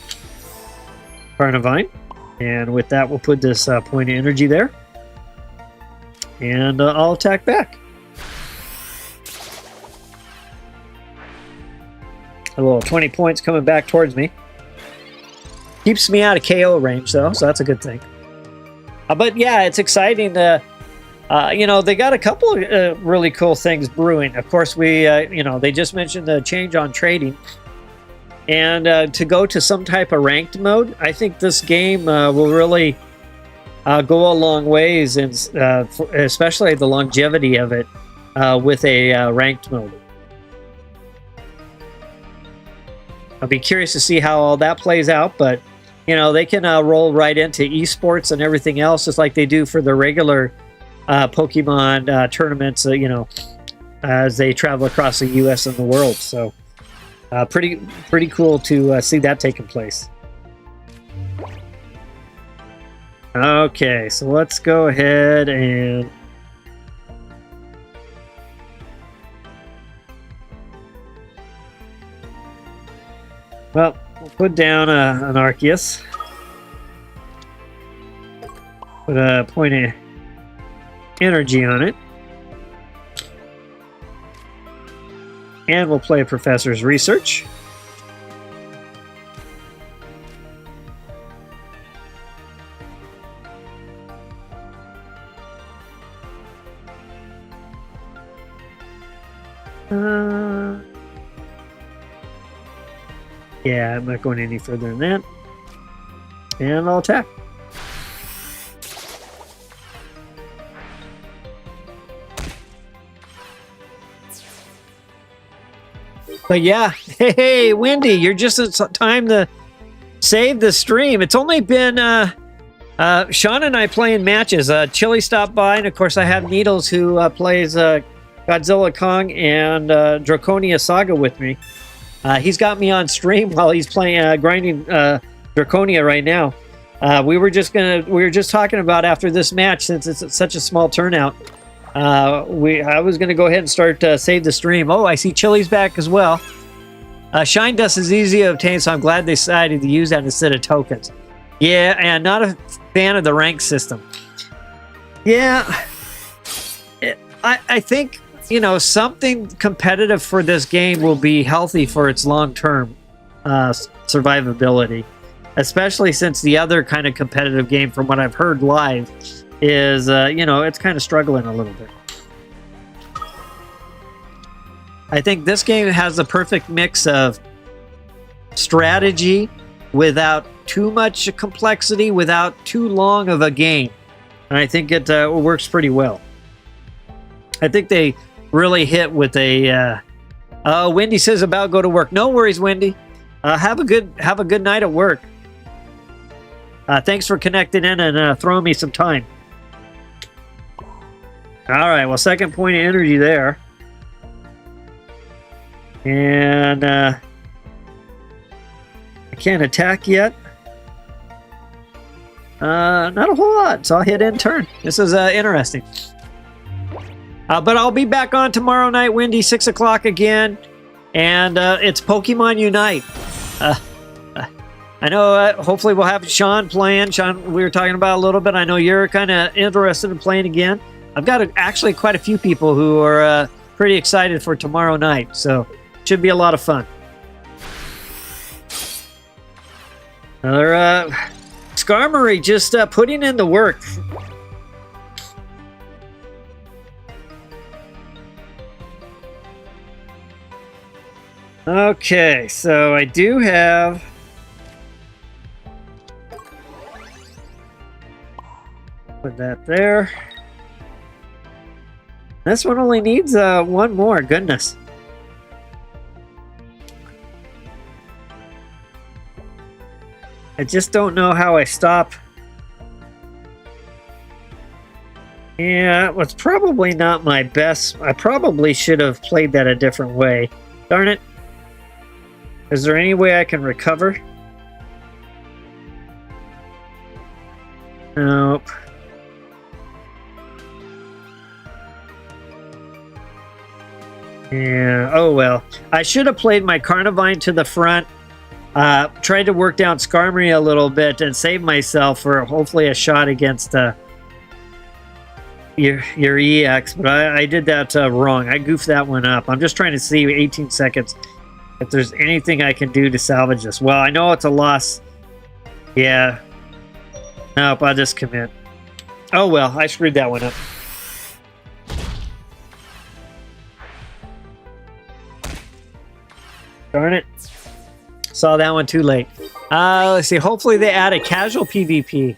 Carnivine. And with that, we'll put this point of energy there. And I'll attack back. A little 20 points coming back towards me. Keeps me out of KO range, though, so that's a good thing. But yeah, it's exciting. You know, they got a couple of really cool things brewing. Of course, they just mentioned the change on trading. And to go to some type of ranked mode, I think this game will really go a long ways, and especially the longevity of it with a ranked mode. I'll be curious to see how all that plays out, but you know, they can roll right into esports and everything else, just like they do for the regular Pokemon tournaments, you know, as they travel across the U.S. and the world. So pretty cool to see that taking place. Okay, so let's go ahead and we'll put down an Arceus. Put a point of energy on it. And we'll play Professor's Research. Yeah, I'm not going any further than that. And I'll attack. But yeah, hey, Wendy, you're just in time to save the stream. It's only been Sean and I play in matches. Chili stopped by, and of course I have Needles who plays Godzilla Kong and Draconia Saga with me. He's got me on stream while he's playing grinding Draconia right now. We were just talking about after this match, since it's such a small turnout. I was gonna go ahead and start save the stream. Oh, I see Chili's back as well. Shine Dust is easy to obtain, so I'm glad they decided to use that instead of tokens. Yeah, and not a fan of the rank system. Yeah, I think, you know, something competitive for this game will be healthy for its long-term survivability, especially since the other kind of competitive game, from what I've heard live, is, you know, it's kind of struggling a little bit. I think this game has the perfect mix of strategy without too much complexity, without too long of a game. And I think it works pretty well. I think they really hit with a... Wendy says about go to work. No worries, Wendy. Have a good night at work. Thanks for connecting in and throwing me some time. All right, well, second point of energy there. And I can't attack yet. Not a whole lot, so I'll hit end turn. This is interesting. But I'll be back on tomorrow night, Wendy, 6 o'clock again. And it's Pokemon Unite. I know hopefully we'll have Sean playing. Sean, we were talking about a little bit. I know you're kind of interested in playing again. I've got actually quite a few people who are pretty excited for tomorrow night. So should be a lot of fun. Another Skarmory just putting in the work. Okay, so I do have... Put that there. This one only needs one more. Goodness. I just don't know how I stop. Yeah, it was probably not my best. I probably should have played that a different way. Darn it. Is there any way I can recover? Nope. Yeah, oh well. I should have played my Carnivine to the front. Tried to work down Skarmory a little bit and save myself for hopefully a shot against your EX, but I did that wrong. I goofed that one up. I'm just trying to see 18 seconds if there's anything I can do to salvage this. Well, I know it's a loss. Yeah. Nope, I'll just commit. Oh well, I screwed that one up. Darn it. Saw that one too late. Let's see. Hopefully they add a casual PvP.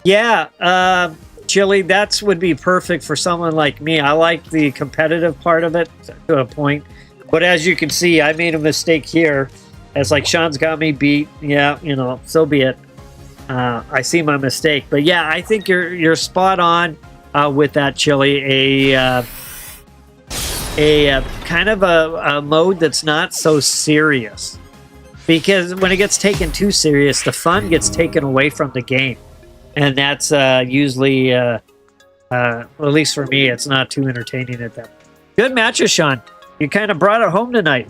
Yeah, Chili, that would be perfect for someone like me. I like the competitive part of it to a point. But as you can see, I made a mistake here. It's like Sean's got me beat. Yeah, you know, so be it. I see my mistake. But yeah, I think you're spot on with that, Chili. A kind of a mode that's not so serious. Because when it gets taken too serious, the fun gets taken away from the game. And that's usually, at least for me, it's not too entertaining at that. Good matches, Sean. You kind of brought it home tonight.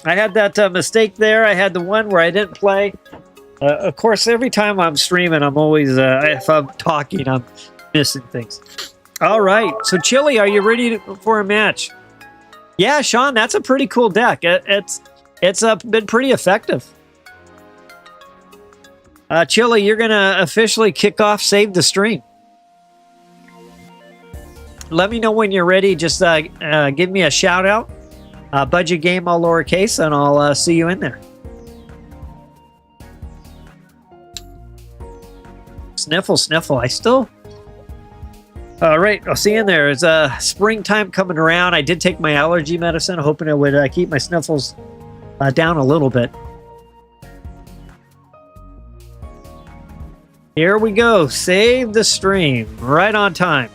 I had that mistake there. I had the one where I didn't play. Of course, every time I'm streaming, I'm always, if I'm talking, I'm missing things. All right. So, Chili, are you ready for a match? Yeah, Sean, that's a pretty cool deck. It's been pretty effective. Chili, you're going to officially kick off Save the Stream. Let me know when you're ready. Just give me a shout out. Budget game, all lowercase, and I'll see you in there. Sniffle, sniffle. I still... All right, I'll see you in there. It's springtime coming around. I did take my allergy medicine, hoping it would keep my sniffles down a little bit. Here we go. Save the stream. Right on time.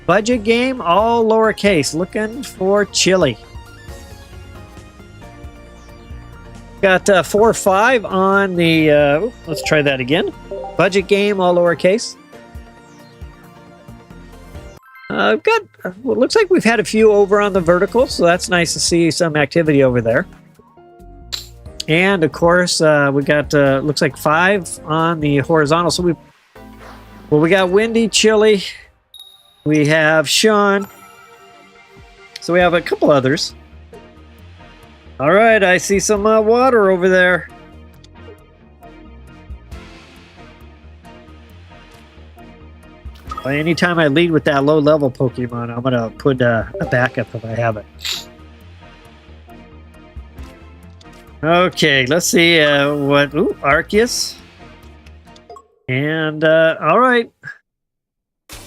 Budget game, all lowercase. Looking for chili. Got 4 or 5 on the... let's try that again. Budget game, all lowercase. Got. Well, looks like we've had a few over on the vertical, so that's nice to see some activity over there. And of course, we got looks like 5 on the horizontal. So we got Windy, Chili. We have Sean. So we have a couple others. All right, I see some water over there. Anytime I lead with that low-level Pokemon, I'm going to put a backup if I have it. Okay, let's see what... Ooh, Arceus. And, all right.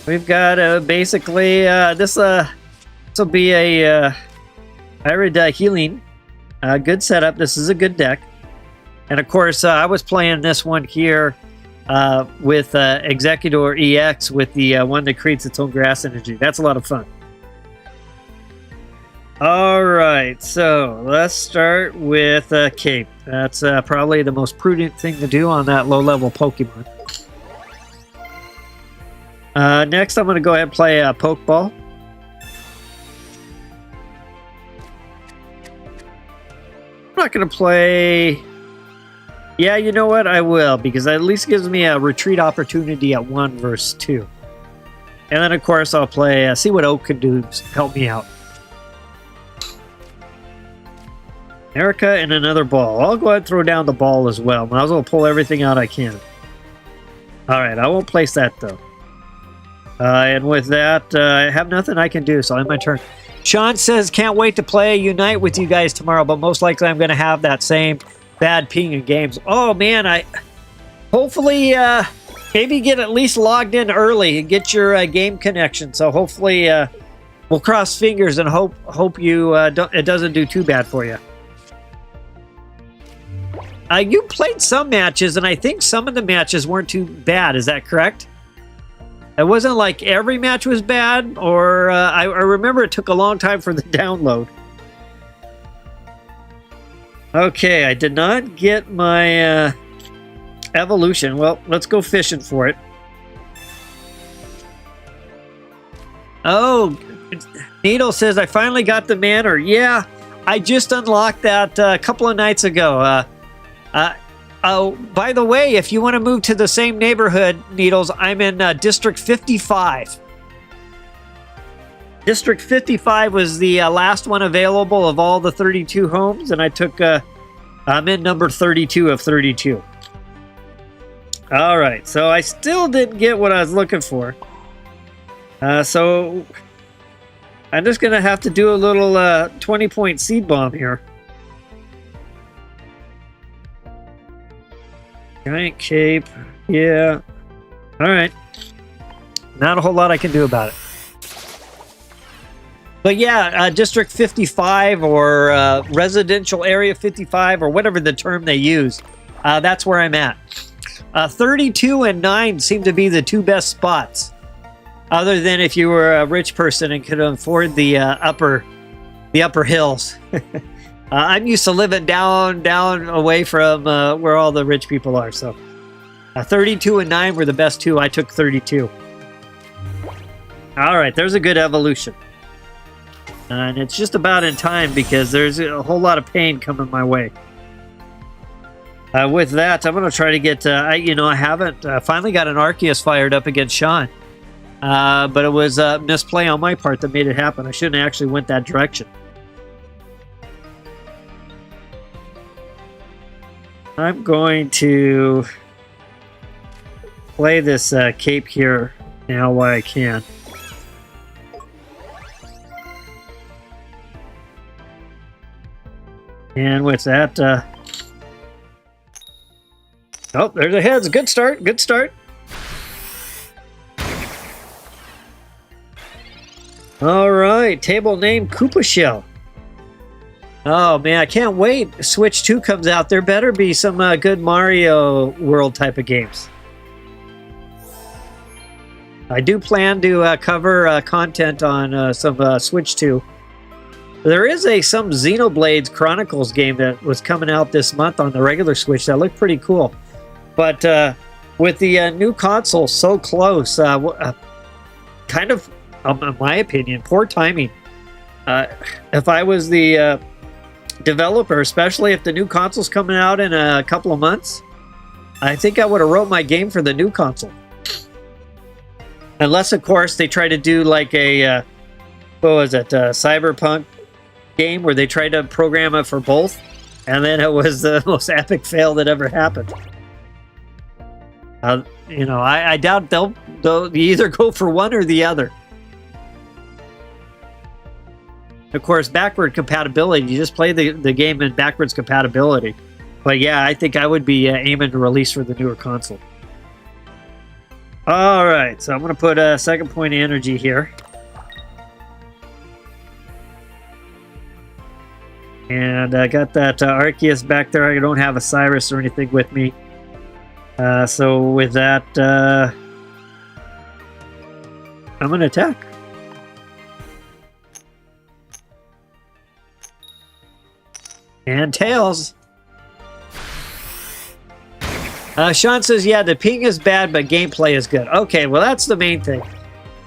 We've got basically... this will be a Irid Healing. Good setup. This is a good deck. And, of course, I was playing this one here... with Exeggutor EX with the one that creates its own grass energy. That's a lot of fun. All right, so let's start with Cape. That's probably the most prudent thing to do on that low-level Pokemon. Next, I'm going to go ahead and play Pokeball. I'm not going to play... Yeah, you know what? I will, because that at least gives me a retreat opportunity at 1 versus 2. And then, of course, I'll play, see what Oak can do to help me out. Erika and another ball. I'll go ahead and throw down the ball as well. Might as well pull everything out I can. All right, I won't place that, though. And with that, I have nothing I can do, so I'm my turn. Sean says, can't wait to play Unite with you guys tomorrow, but most likely I'm going to have that same... bad ping in games. Oh man, I hopefully maybe get at least logged in early and get your game connection. So hopefully we'll cross fingers and hope you it doesn't do too bad for you. You played some matches, and I think some of the matches weren't too bad. Is that correct? It wasn't like every match was bad, or I remember it took a long time for the download. Okay, I did not get my evolution. Well, let's go fishing for it. Oh, Needle says, I finally got the manor. Yeah, I just unlocked that a couple of nights ago. Oh, by the way, if you want to move to the same neighborhood, Needles, I'm in District 55. District 55 was the last one available of all the 32 homes, and I took, I'm in number 32 of 32. All right, so I still didn't get what I was looking for. So I'm just going to have to do a little 20-point seed bomb here. Giant cape, yeah. All right. Not a whole lot I can do about it. But yeah, District 55 or Residential Area 55 or whatever the term they use, that's where I'm at. 32 and 9 seem to be the two best spots. Other than if you were a rich person and could afford the upper hills. I'm used to living down away from where all the rich people are. So 32 and 9 were the best two. I took 32. All right, there's a good evolution. And it's just about in time because there's a whole lot of pain coming my way. With that, I'm going to try to get... I haven't finally got an Arceus fired up against Sean. But it was a misplay on my part that made it happen. I shouldn't have actually went that direction. I'm going to play this cape here now while I can. And with that, oh, there's a heads. Good start. Good start. All right, table name Koopa Shell. Oh man, I can't wait. Switch 2 comes out. There better be some good Mario World type of games. I do plan to cover content on some Switch 2. There is some Xenoblade Chronicles game that was coming out this month on the regular Switch that looked pretty cool. But with the new console so close, kind of, in my opinion, poor timing. If I was the developer, especially if the new console's coming out in a couple of months, I think I would have wrote my game for the new console. Unless, of course, they try to do like a, what was it, Cyberpunk game where they tried to program it for both, and then it was the most epic fail that ever happened. You know, I doubt they'll either go for one or the other. Of course, backward compatibility, you just play the game in backwards compatibility. But yeah, I think I would be aiming to release for the newer console. All right, so I'm going to put a second point of energy here. And I got that Arceus back there. I don't have a Cyrus or anything with me. So with that, I'm going to attack. And tails. Sean says, yeah, the ping is bad, but gameplay is good. Okay, well, that's the main thing,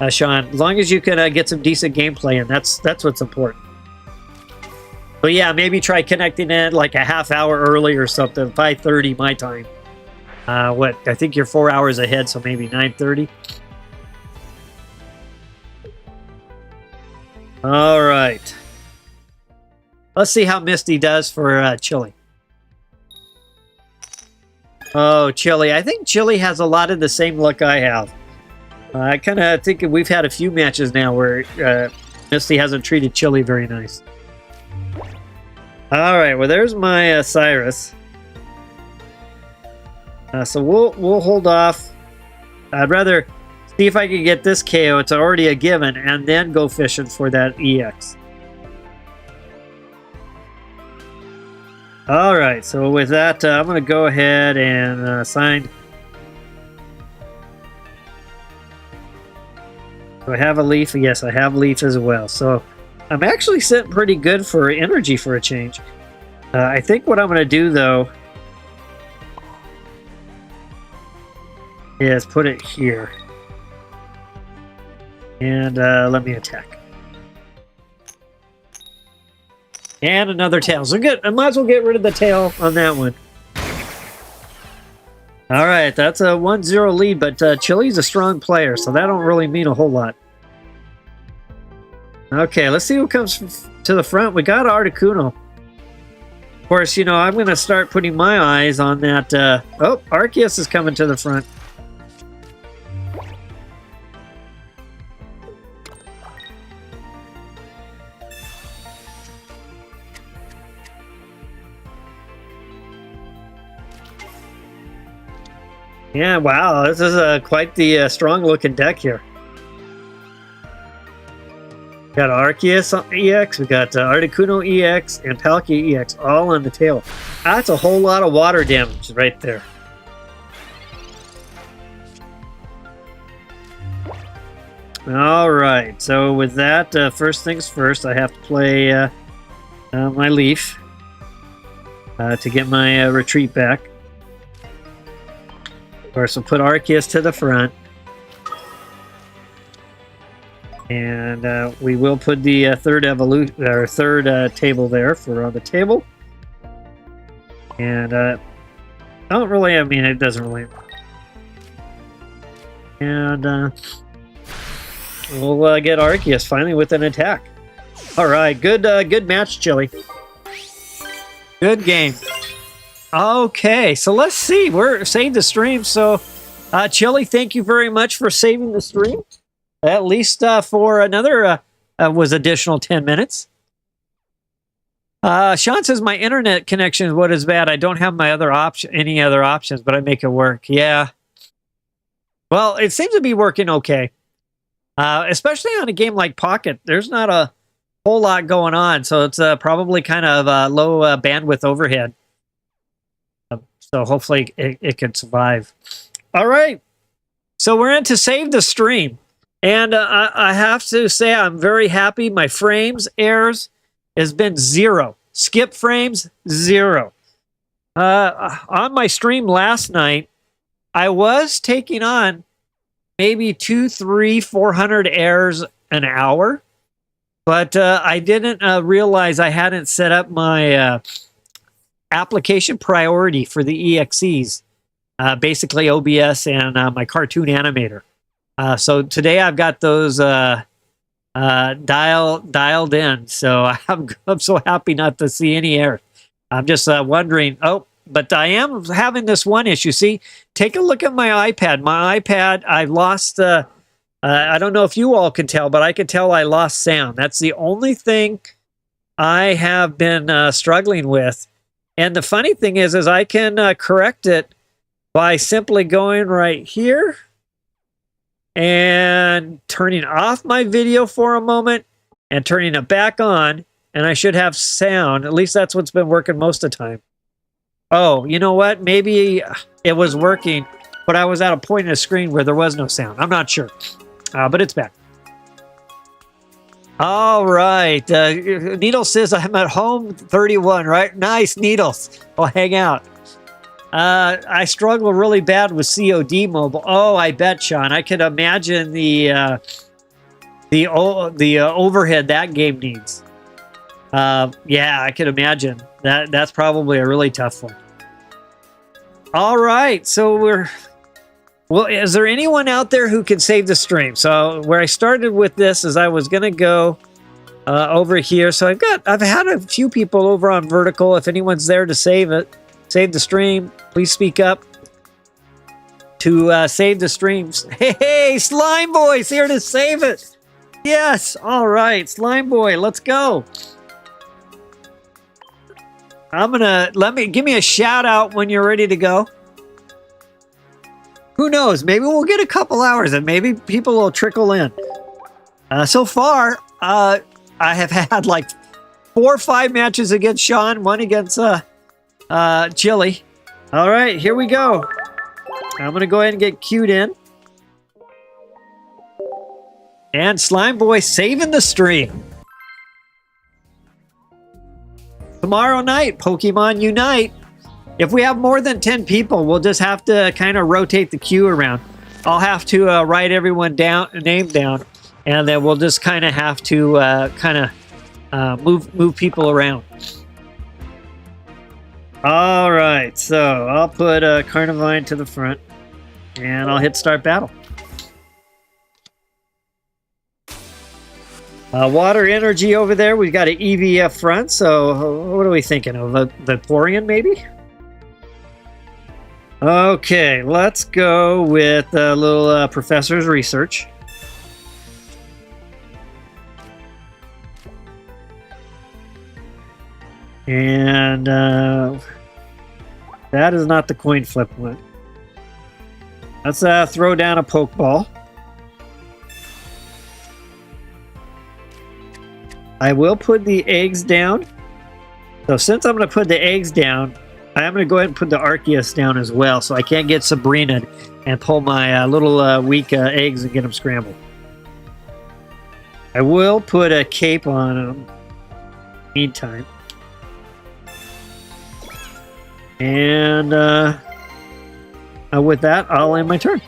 Sean. As long as you can get some decent gameplay in, that's what's important. But yeah, maybe try connecting in like a half hour early or something, 5:30 my time. What? I think you're 4 hours ahead, so maybe 9:30. All right. Let's see how Misty does for Chili. Oh, Chili. I think Chili has a lot of the same luck I have. I kind of think we've had a few matches now where Misty hasn't treated Chili very nice. All right, well, there's my Cyrus. So we'll hold off. I'd rather see if I can get this KO. It's already a given, and then go fishing for that EX. All right, so with that, I'm going to go ahead and assign. Do I have a leaf? Yes, I have leaf as well. So I'm actually sitting pretty good for energy for a change. I think what I'm going to do, though, is put it here. And let me attack. And another tail. So good. I might as well get rid of the tail on that one. All right, that's a 1-0 lead, but Chili's a strong player, so that don't really mean a whole lot. Okay, let's see who comes to the front. We got Articuno. Of course, you know, I'm going to start putting my eyes on that. Oh, Arceus is coming to the front. Yeah, wow, this is quite the strong-looking deck here. We got Arceus EX, we got Articuno EX, and Palkia EX all on the tail. That's a whole lot of water damage right there. All right, so with that, first things first, I have to play my Leaf to get my retreat back. Of course, we'll put Arceus to the front. And we will put the third evolution, or third table there for on the table. And don't really, I mean, it doesn't really. And we'll get Arceus finally with an attack. All right, good match, Chili. Good game. Okay, so let's see. We're saved the stream. So, Chili, thank you very much for saving the stream. At least for another was additional 10 minutes. Sean says my internet connection is what is bad. I don't have my any other options, but I make it work. Yeah. Well, it seems to be working okay. especially on a game like Pocket. There's not a whole lot going on, so it's probably kind of low bandwidth overhead. So hopefully it can survive. All right, so we're in to save the stream. And I have to say I'm very happy. My frames errors has been 0. Skip frames, 0. On my stream last night, I was taking on maybe 200, 300, 400 errors an hour. But I didn't realize I hadn't set up my application priority for the EXEs. Basically OBS and my cartoon animator. So today I've got those dialed in. So I'm so happy not to see any errors. I'm just wondering. Oh, but I am having this one issue. See, take a look at my iPad. My iPad, I lost. I don't know if you all can tell, but I can tell I lost sound. That's the only thing I have been struggling with. And the funny thing is I can correct it by simply going right here and turning off my video for a moment and turning it back on, and I should have sound. At least that's what's been working most of the time. Oh, you know what? Maybe it was working, but I was at a point in the screen where there was no sound. I'm not sure, but it's back. All right. Needles says I'm at home 31, right? Nice, Needles. I'll hang out. I struggle really bad with COD mobile. Oh, I bet, Sean. I can imagine the overhead that game needs. Yeah, I can imagine. That's probably a really tough one. All right, so well, is there anyone out there who can save the stream? So where I started with this is I was going to go over here. So I've had a few people over on Vertical. If anyone's there to save the stream, please speak up to save the streams. Hey, Slime Boy's here to save it. Yes. All right, Slime Boy, let's go. Give me a shout out when you're ready to go. Who knows? Maybe we'll get a couple hours and maybe people will trickle in. So far, I have had like 4 or 5 matches against Sean, one against Chili. All right, here we go. I'm going to go ahead and get queued in. And Slime Boy saving the stream. Tomorrow night, Pokemon Unite. If we have more than 10 people, we'll just have to kind of rotate the queue around. I'll have to write everyone name down, and then we'll just kind of have to move people around. All right, so I'll put Carnivine to the front, and I'll hit start battle. Water energy over there. We've got an EV up front. So what are we thinking of? Vaporeon, maybe? Okay, let's go with a little Professor's Research. And that is not the coin flip one. Let's throw down a Pokeball. I will put the eggs down. So since I'm going to put the eggs down, I'm going to go ahead and put the Arceus down as well, so I can't get Sabrina and pull my little weak eggs and get them scrambled. I will put a cape on them meantime. And with that, I'll end my turn.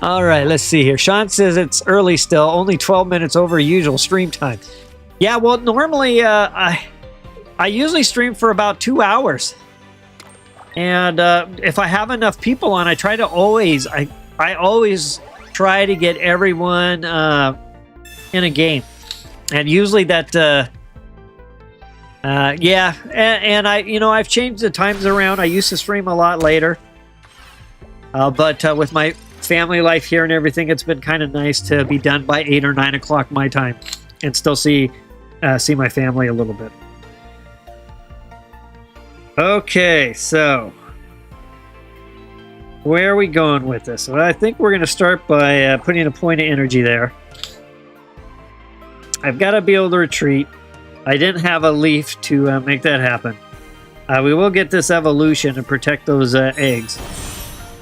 All right, let's see here. Sean says it's early still, only 12 minutes over usual stream time. Yeah, well, normally I usually stream for about 2 hours. And if I have enough people on, I try to always, I always try to get everyone in a game. And usually that, yeah, and I've changed the times around. I used to stream a lot later. But with my family life here and everything, it's been kind of nice to be done by 8 or 9 o'clock my time and still see my family a little bit. Okay, so where are we going with this? Well, I think we're going to start by putting a point of energy there. I've got to be able to retreat. I didn't have a leaf to make that happen. We will get this evolution and protect those eggs.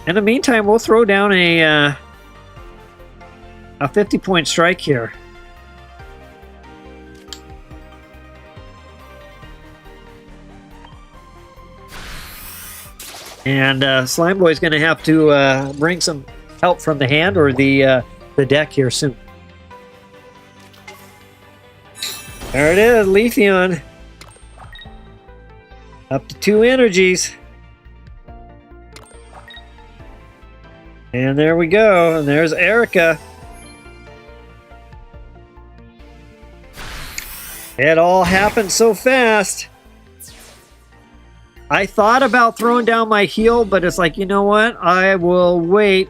In the meantime, we'll throw down a 50-point strike here. And Slime Boy's going to have to bring some help from the hand or the deck here soon. There it is, Leafeon. Up to 2 energies. And there we go. And there's Erika. It all happened so fast. I thought about throwing down my heal, but it's like, you know what? I will wait.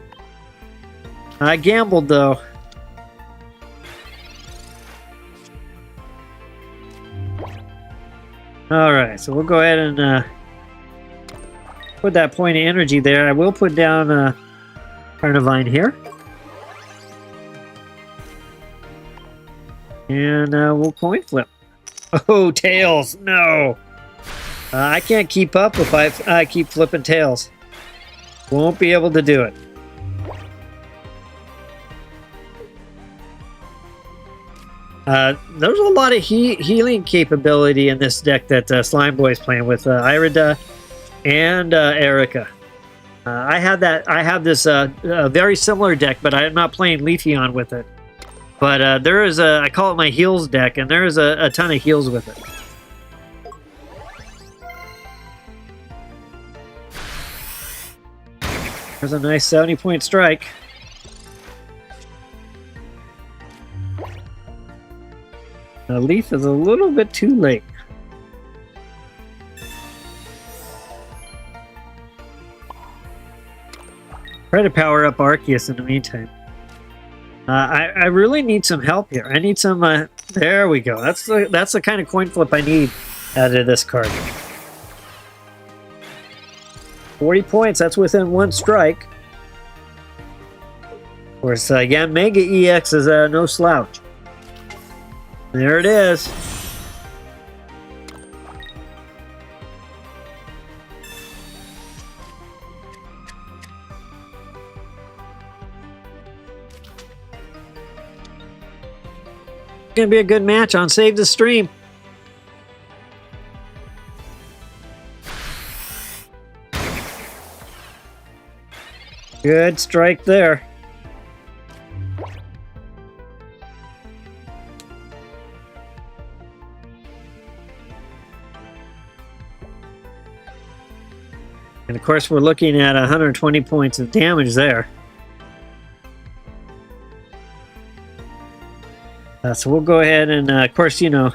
I gambled, though. Alright, so we'll go ahead and put that point of energy there. I will put down Carnivine here. And we'll coin flip. Oh, tails! No! I can't keep up if I keep flipping tails. Won't be able to do it. There's a lot of healing capability in this deck that Slime Boy is playing with Irida and Erika. I have this very similar deck, but I'm not playing Leafeon with it. But there is I call it my heals deck, and there is a ton of heals with it. There's a nice 70-point strike. The leaf is a little bit too late. Try to power up Arceus in the meantime. I really need some help here. I need some... there we go. That's the kind of coin flip I need out of this card. 40 points. That's within 1 strike. Of course, yeah, Mega EX is no slouch. There it is. It's gonna be a good match on Save the Stream. Good strike there. And of course, we're looking at 120 points of damage there. So we'll go ahead and, of course, you know,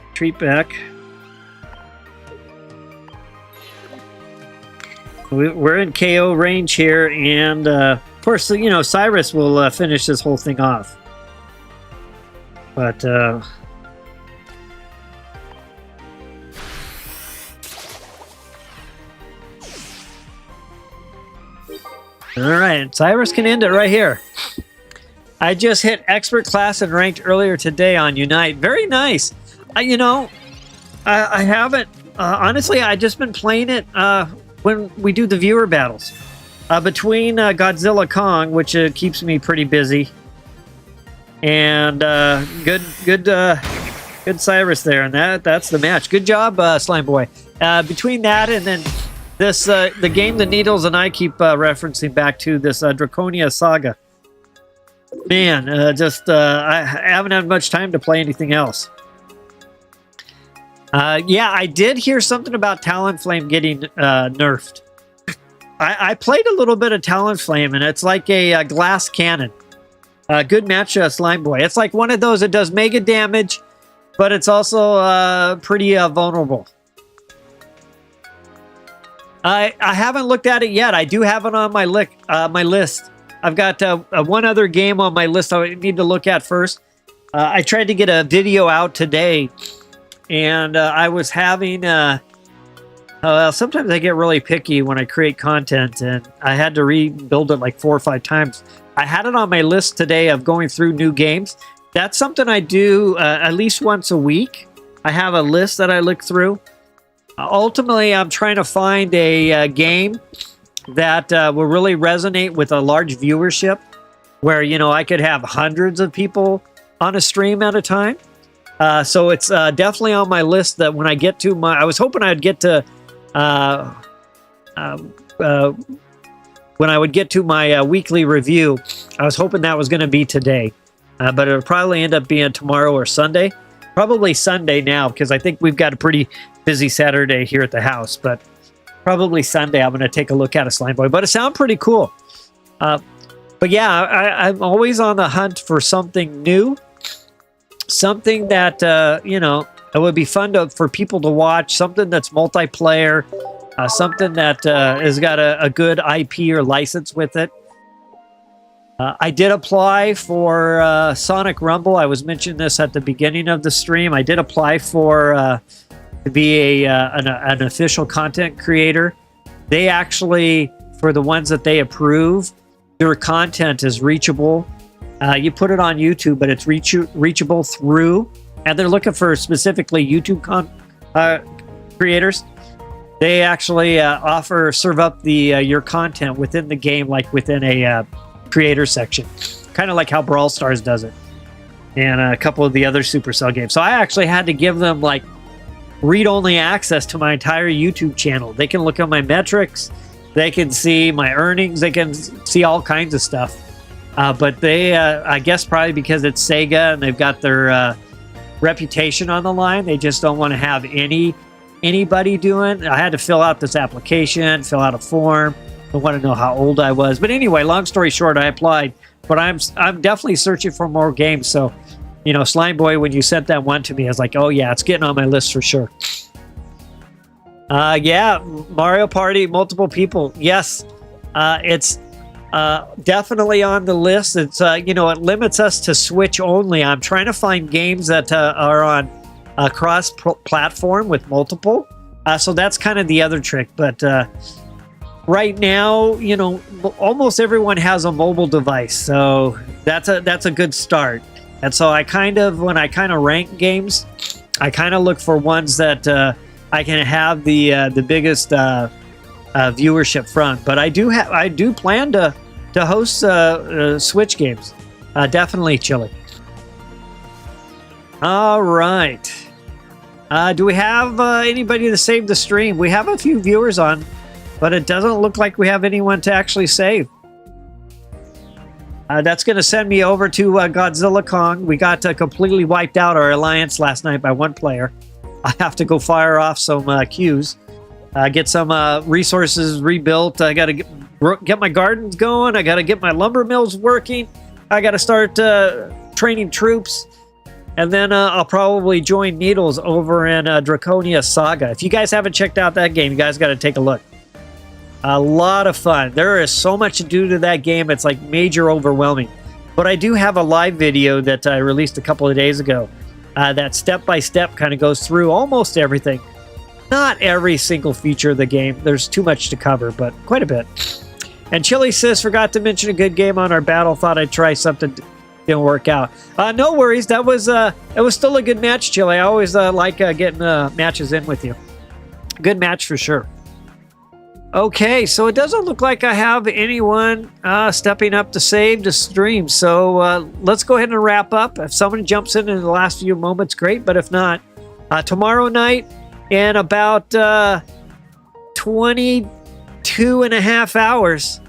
retreat back. We're in KO range here, and of course, you know, Cyrus will finish this whole thing off. But all right, Cyrus can end it right here. I just hit expert class and ranked earlier today on Unite. Very nice. You know, I haven't honestly. I just been playing it when we do the viewer battles between Godzilla Kong, which keeps me pretty busy. And good Cyrus there, and that's the match. Good job, Slime Boy. Between that and then this, the game the Needles and I keep referencing back to, this Draconia Saga. Man, I haven't had much time to play anything else. Yeah, I did hear something about Talonflame getting nerfed. I played a little bit of Talonflame, and it's like a glass cannon. Good match, Slime Boy. It's like one of those that does mega damage, but it's also pretty vulnerable. I haven't looked at it yet. I do have it on my list. I've got one other game on my list I need to look at first. I tried to get a video out today, and I was having... sometimes I get really picky when I create content, and I had to rebuild it like 4 or 5 times. I had it on my list today of going through new games. That's something I do at least once a week. I have a list that I look through. Ultimately, I'm trying to find a game that will really resonate with a large viewership, where, you know, I could have hundreds of people on a stream at a time. So it's definitely on my list that when I get to my... I was hoping I'd get to... when I would get to my weekly review, I was hoping that was going to be today. But it'll probably end up being tomorrow or Sunday. Probably Sunday now, because I think we've got a pretty busy Saturday here at the house. But probably Sunday I'm going to take a look at a Slime Boy. But it sounds pretty cool. But yeah, I'm always on the hunt for something new. Something that, you know, it would be fun for people to watch. Something that's multiplayer. Something that has got a good IP or license with it. I did apply for Sonic Rumble. I was mentioning this at the beginning of the stream. I did apply for to be an official content creator. They actually, for the ones that they approve, their content is reachable. You put it on YouTube, but it's reachable through, and they're looking for specifically YouTube creators. They actually serve up your content within the game, like within a creator section, kind of like how Brawl Stars does it, and a couple of the other Supercell games. So I actually had to give them like read-only access to my entire YouTube channel. They can look at my metrics, they can see my earnings, they can see all kinds of stuff. But they, I guess probably because it's Sega and they've got their reputation on the line, they just don't want to have anybody doing. I had to fill out this application, fill out a form. I want to know how old I was. But anyway, long story short, I applied. But I'm definitely searching for more games. So, you know, Slime Boy, when you sent that one to me, I was like, oh yeah, it's getting on my list for sure. Yeah, Mario Party, multiple people. Yes, it's definitely on the list. It's, you know, it limits us to Switch only. I'm trying to find games that are on cross-platform with multiple. So that's kind of the other trick. But right now, you know, almost everyone has a mobile device. So that's a good start. And so I kind of, when I kind of rank games, I kind of look for ones that I can have the biggest viewership from. But I do plan to host Switch games. Definitely, Chili. All right. Do we have anybody to save the stream? We have a few viewers on, but it doesn't look like we have anyone to actually save. That's going to send me over to Godzilla Kong. We got completely wiped out our alliance last night by one player. I have to go fire off some queues, get some resources rebuilt. I got to get my gardens going. I got to get my lumber mills working. I got to start training troops. And then I'll probably join Needles over in Draconia Saga. If you guys haven't checked out that game, you guys got to take a look. A lot of fun. There is so much to do to that game. It's like major overwhelming. But I do have a live video that I released a couple of days ago that step-by-step kind of goes through almost everything. Not every single feature of the game. There's too much to cover, but quite a bit. And Chili Sis forgot to mention a good game on our battle. Thought I'd try something. Didn't work out. No worries. That was it was still a good match, Chili. I always like getting matches in with you. Good match for sure. Okay, so it doesn't look like I have anyone stepping up to save the stream. So let's go ahead and wrap up. If someone jumps in the last few moments, great. But if not, tomorrow night in about 22 and a half hours,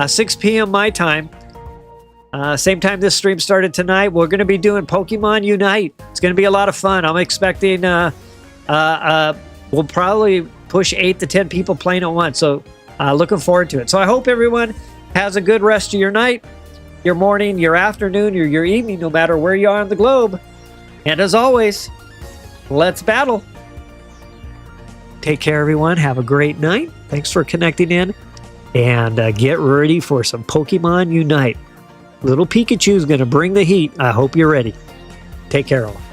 6 p.m. my time, same time this stream started tonight, we're going to be doing Pokemon Unite. It's going to be a lot of fun. I'm expecting we'll probably push 8 to 10 people playing at once. So looking forward to it. So I hope everyone has a good rest of your night, your morning, your afternoon, or your evening, no matter where you are on the globe. And as always, let's battle. Take care, everyone. Have a great night. Thanks for connecting in. And get ready for some Pokemon Unite. Little Pikachu's going to bring the heat. I hope you're ready. Take care all.